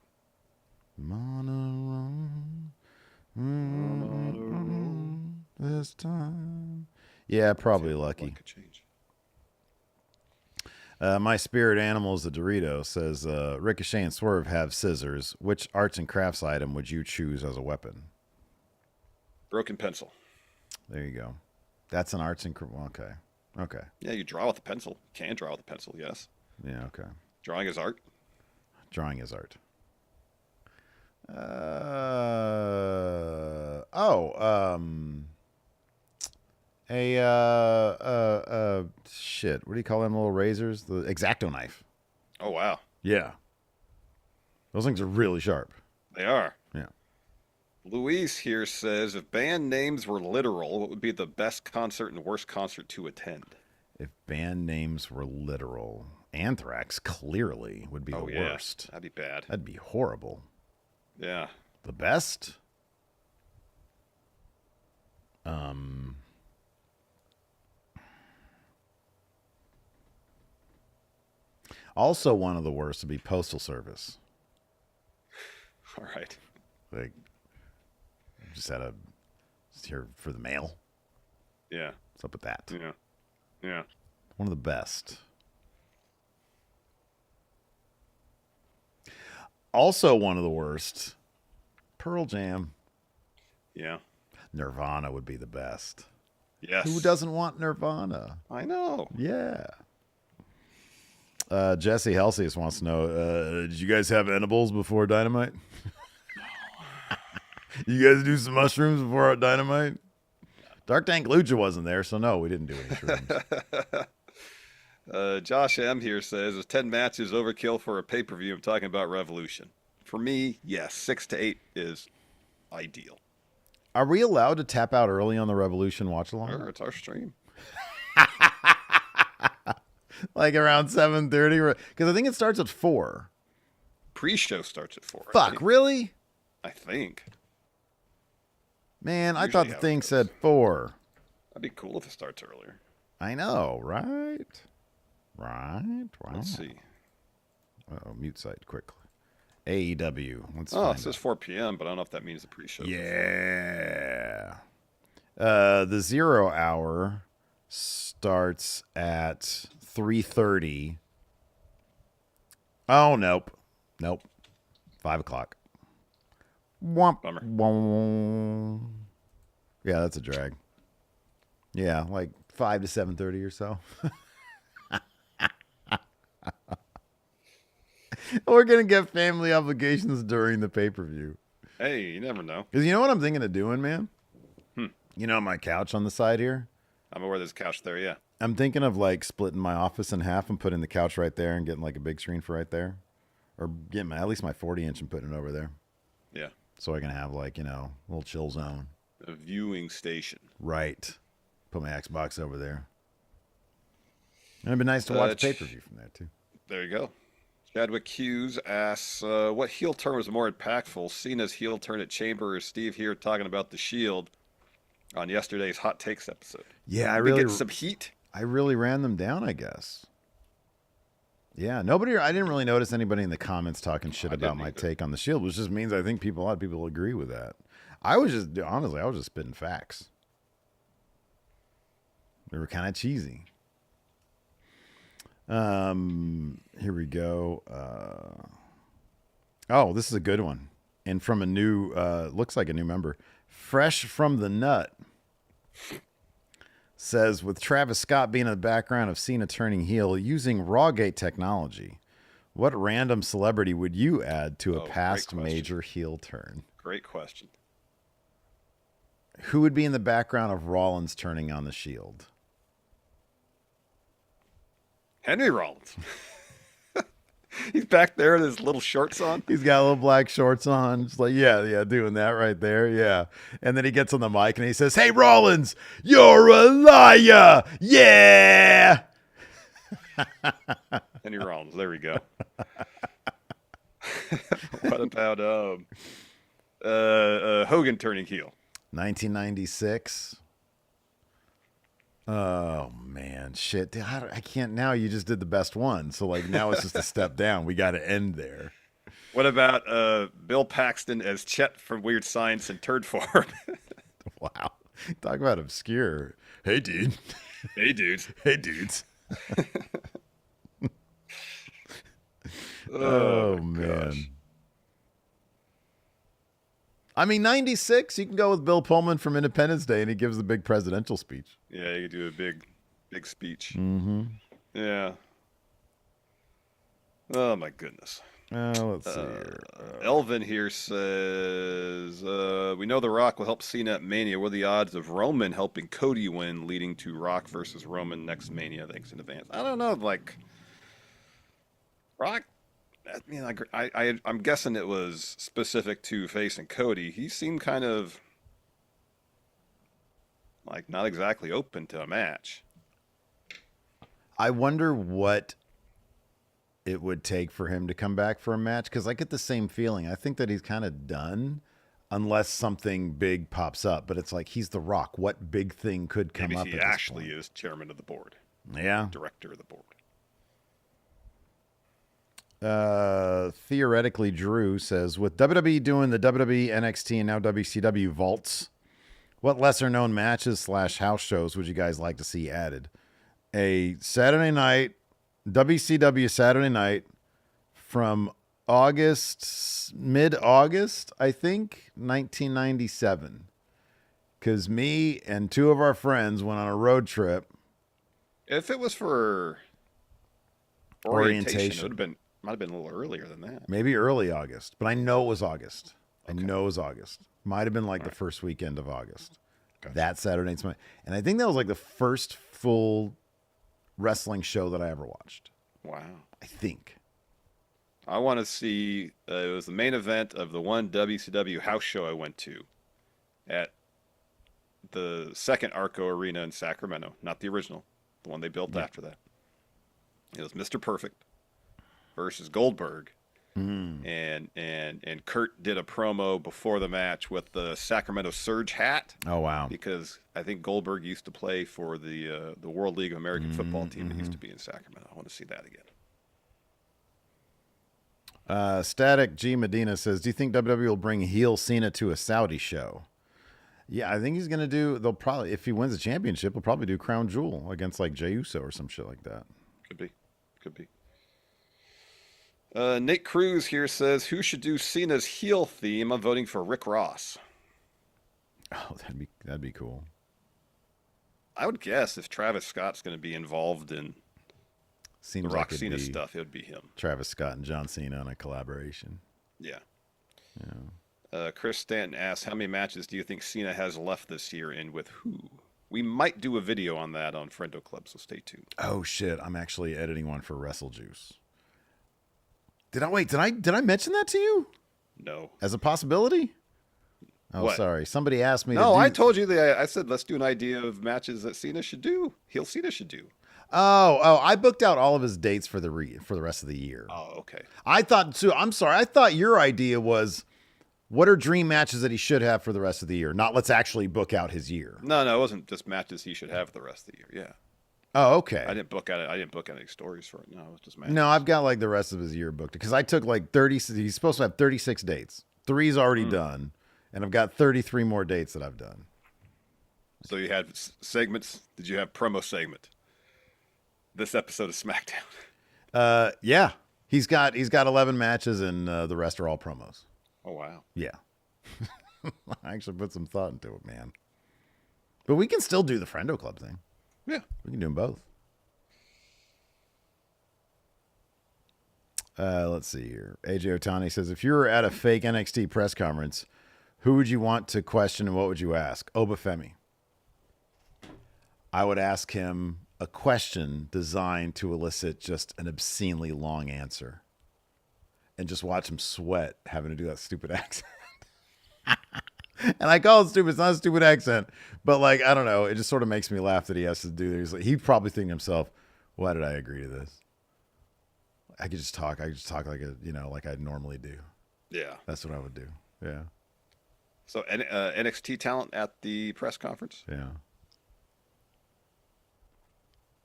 This time. Yeah, probably Lucky. My spirit animal is the Dorito says, Ricochet and Swerve have scissors. Which arts and crafts item would you choose as a weapon? Broken pencil. There you go. That's an arts and okay. Yeah, you draw with a pencil. You can draw with a pencil, yes. Yeah, okay. Drawing is art. Drawing is art. Shit. What do you call them little razors? The X-Acto knife. Oh, wow. Yeah. Those things are really sharp. They are. Yeah. Luis here says, if band names were literal, what would be the best concert and worst concert to attend? If band names were literal, Anthrax clearly would be the worst. That'd be bad. That'd be horrible. Yeah. The best? Also, one of the worst would be Postal Service. All right. Like, just here for the mail. Yeah. What's up with that? Yeah. Yeah. One of the best. Also, one of the worst. Pearl Jam. Yeah. Nirvana would be the best. Yes. Who doesn't want Nirvana? I know. Yeah. Jesse Helsius wants to know, did you guys have edibles before Dynamite? You guys do some mushrooms before Dynamite? Dark Tank Lucha wasn't there, so no, we didn't do any shrooms. Josh M. here says, is 10 matches overkill for a pay-per-view? I'm talking about Revolution. For me, yes. 6 to 8 is ideal. Are we allowed to tap out early on the Revolution watch along? Sure, it's our stream. Like around 7:30, because I think it starts at 4. Pre-show starts at 4. Fuck, really? I think. Man, I Usually thought the how it thing goes. said 4. That'd be cool if it starts earlier. I know, right? Wow. Let's see. Oh, mute site quickly. AEW. Let's Oh, find it says out. 4 p.m., but I don't know if that means the pre-show. Yeah. The 0 hour starts at 3:30. Oh, nope. 5 o'clock. Womp. Bummer. Womp. Yeah, that's a drag. Yeah, like 5 to 7:30 or so. We're going to get family obligations during the pay-per-view. Hey, you never know. Because you know what I'm thinking of doing, man? You know my couch on the side here? I'm aware there's a couch there, yeah. I'm thinking of like splitting my office in half and putting the couch right there and getting like a big screen for right there. Or getting at least my 40-inch and putting it over there. Yeah. So I can have like, a little chill zone. A viewing station. Right. Put my Xbox over there. And it'd be nice to watch pay-per-view from there too. There you go. Chadwick Hughes asks, what heel turn was more impactful? Cena's heel turn at Chamber or Steve here talking about the Shield on yesterday's Hot Takes episode? Yeah, Did we get some heat? I really ran them down, I guess. Yeah, I didn't really notice anybody in the comments talking shit about my take on the Shield, which just means I think a lot of people agree with that. I was just spitting facts. They were kind of cheesy. Here we go. Oh, this is a good one. And from a new, looks like a new member. Fresh from the Nut says, with Travis Scott being in the background of Cena turning heel using Rawgate technology, what random celebrity would you add to a past major heel turn? Great question. Who would be in the background of Rollins turning on the Shield? Henry Rollins. He's back there with his little shorts on. He's got little black shorts on. Just like, yeah, doing that right there. Yeah. And then he gets on the mic and he says, "Hey, Rollins, you're a liar. Yeah." Henry Rollins. There we go. What about Hogan turning heel? 1996. Oh man, shit! Dude, I can't now. You just did the best one, so like now it's just a step down. We got to end there. What about Bill Paxton as Chet from Weird Science and Turd Form? Wow, talk about obscure. Hey, dude. Hey, dudes. Hey, dudes. Oh man. gosh. I mean, 96, you can go with Bill Pullman from Independence Day, and he gives the big presidential speech. Yeah, you do a big speech. Mm-hmm. Yeah. Oh my goodness. Let's see here. Elvin here says, we know The Rock will help Cena at Mania. What are the odds of Roman helping Cody win, leading to Rock versus Roman next Mania? Thanks in advance. I don't know. Like, Rock, I mean, I'm guessing it was specific to facing Cody. He seemed kind of like not exactly open to a match. I wonder what it would take for him to come back for a match, because I get the same feeling. I think that he's kind of done unless something big pops up. But it's like, he's The Rock. What big thing could come Maybe up? he at this actually point? is chairman of the board. Yeah. Director of the board. Theoretically, Drew says, with WWE doing the WWE, NXT, and now WCW vaults, what lesser known matches / house shows would you guys like to see added? A Saturday night, WCW Saturday night from mid-August, I think, 1997. Because me and two of our friends went on a road trip. If it was for Orientation. it might have been a little earlier than that. Maybe early August, but I know it was August. Okay. I know it was August. Might have been like the first weekend of August. Gotcha. That Saturday night. And I think that was like the first full wrestling show that I ever watched. Wow. I think. I want to see, it was the main event of the one WCW house show I went to at the second Arco Arena in Sacramento, not the original, the one they built after that. It was Mr. Perfect versus Goldberg. And Kurt did a promo before the match with the Sacramento Surge hat. Oh wow! Because I think Goldberg used to play for the World League of American Football team that used to be in Sacramento. I want to see that again. Static G Medina says, "Do you think WWE will bring heel Cena to a Saudi show?" Yeah, I think he's gonna do. They'll probably, if he wins the championship, he'll probably do Crown Jewel against like Jey Uso or some shit like that. Could be. Nate Cruz here says, "Who should do Cena's heel theme? I'm voting for Rick Ross." Oh, that'd be cool. I would guess if Travis Scott's going to be involved in Seems the Rock like Cena stuff, it would be him. Travis Scott and John Cena on a collaboration. Yeah. Chris Stanton asks, "How many matches do you think Cena has left this year, and with who?" We might do a video on that on Friendo Club, so stay tuned. Oh shit! I'm actually editing one for Wrestle Juice. Did I mention that to you? No. As a possibility? Oh, what? Sorry. Somebody asked me. No, I told you that. I said let's do an idea of matches that Cena should do. Heel Cena should do. Oh! I booked out all of his dates for the rest of the year. Oh, okay. I thought too. I'm sorry. I thought your idea was, what are dream matches that he should have for the rest of the year? Not let's actually book out his year. No, it wasn't just matches he should have for the rest of the year. Yeah. Oh, okay. I didn't book any stories for it. No, it was just matches. No, I've got like the rest of his year booked because I took like 30. He's supposed to have 36 dates. 3's already done, and I've got 33 more dates that I've done. So you had segments. Did you have promo segment? This episode of SmackDown. Yeah. He's got 11 matches, and the rest are all promos. Oh wow. Yeah. I actually put some thought into it, man. But we can still do the Friendo Club thing. Yeah. We can do them both. Let's see here. AJ Otani says, if you were at a fake NXT press conference, who would you want to question and what would you ask? Obafemi. I would ask him a question designed to elicit just an obscenely long answer and just watch him sweat having to do that stupid accent. And I call it stupid. It's not a stupid accent, but like, I don't know. It just sort of makes me laugh that he has to do this. He'd probably think to himself, why did I agree to this? I could just talk like like I normally do. Yeah. That's what I would do. Yeah. So NXT talent at the press conference? Yeah.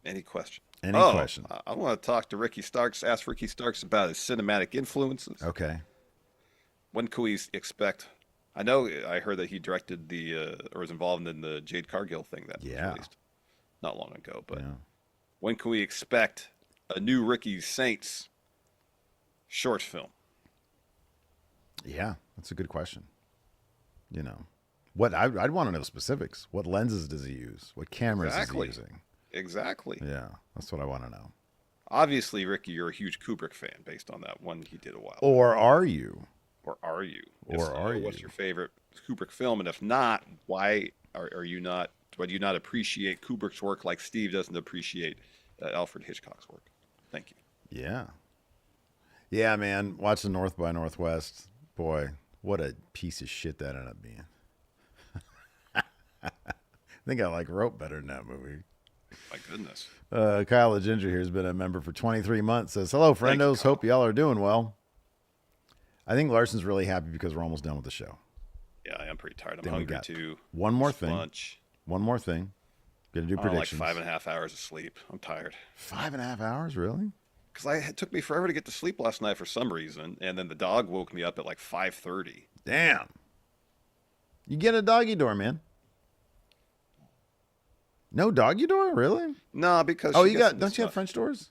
Any question? Any question? I want to talk to Ricky Starks, ask Ricky Starks about his cinematic influences. Okay. When can we expect? I know I heard that he directed or was involved in the Jade Cargill thing that was released not long ago. But when can we expect a new Ricky Saints short film? Yeah, that's a good question. What I'd want to know specifics. What lenses does he use? What cameras is he using? Exactly. Yeah, that's what I want to know. Obviously, Ricky, you're a huge Kubrick fan based on that one he did a while ago. Or are you? Or are you? What's your favorite Kubrick film? And if not, why are you not? Why do you not appreciate Kubrick's work like Steve doesn't appreciate Alfred Hitchcock's work? Thank you. Yeah. Yeah, man. Watching North by Northwest, boy, what a piece of shit that ended up being. I think I wrote better than that movie. My goodness. Kyle the Ginger here has been a member for 23 months. Says, hello, friendos. Hope y'all are doing well. I think Larson's really happy because we're almost done with the show. Yeah, I am pretty tired. I'm hungry too. One more thing. Lunch. One more thing. Gonna do predictions. Like 5.5 hours of sleep. I'm tired. 5.5 hours, really? Because it took me forever to get to sleep last night for some reason, and then the dog woke me up at like 5:30. Damn. You get a doggy door, man. No doggy door, really? No, because don't you have French doors?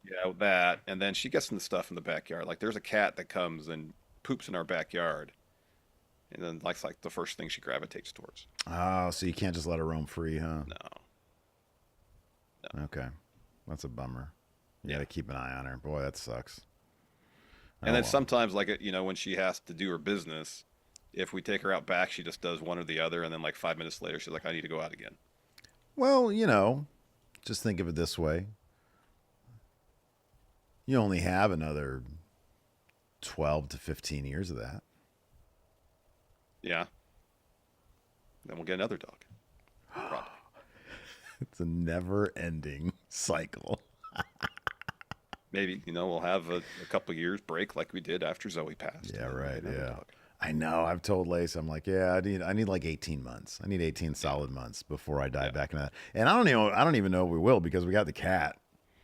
Yeah, that, and then she gets in the stuff in the backyard. Like there's a cat that comes and poops in our backyard, and then like the first thing she gravitates towards. Oh, so you can't just let her roam free, huh? No. Okay, that's a bummer. You gotta keep an eye on her. Boy, that sucks. And then sometimes, when she has to do her business, if we take her out back, she just does one or the other, and then like 5 minutes later, she's like, I need to go out again. Well, just think of it this way. You only have another 12 to 15 years of that. Yeah. Then we'll get another dog. Probably. It's a never-ending cycle. Maybe, we'll have a couple years break like we did after Zoe passed. Yeah, right. Yeah. Dog. I know. I've told Lace, I'm like, yeah, I need like 18 months. I need 18 solid months before I dive back into that. And I don't even know if we will, because we got the cat.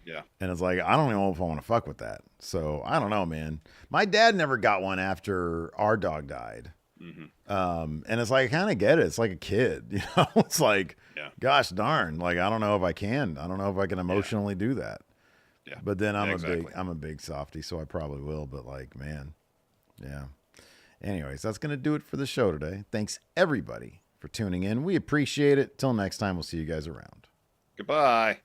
Yeah. And it's like, I don't know if I want to fuck with that. So I don't know, man. My dad never got one after our dog died. Mm-hmm. And it's like, I kind of get it. It's like a kid, It's like, gosh darn, like, I don't know if I can. I don't know if I can emotionally do that. Yeah. But then I'm a big softie, so I probably will. But like, man, yeah. Anyways, that's going to do it for the show today. Thanks everybody for tuning in. We appreciate it. Till next time, we'll see you guys around. Goodbye.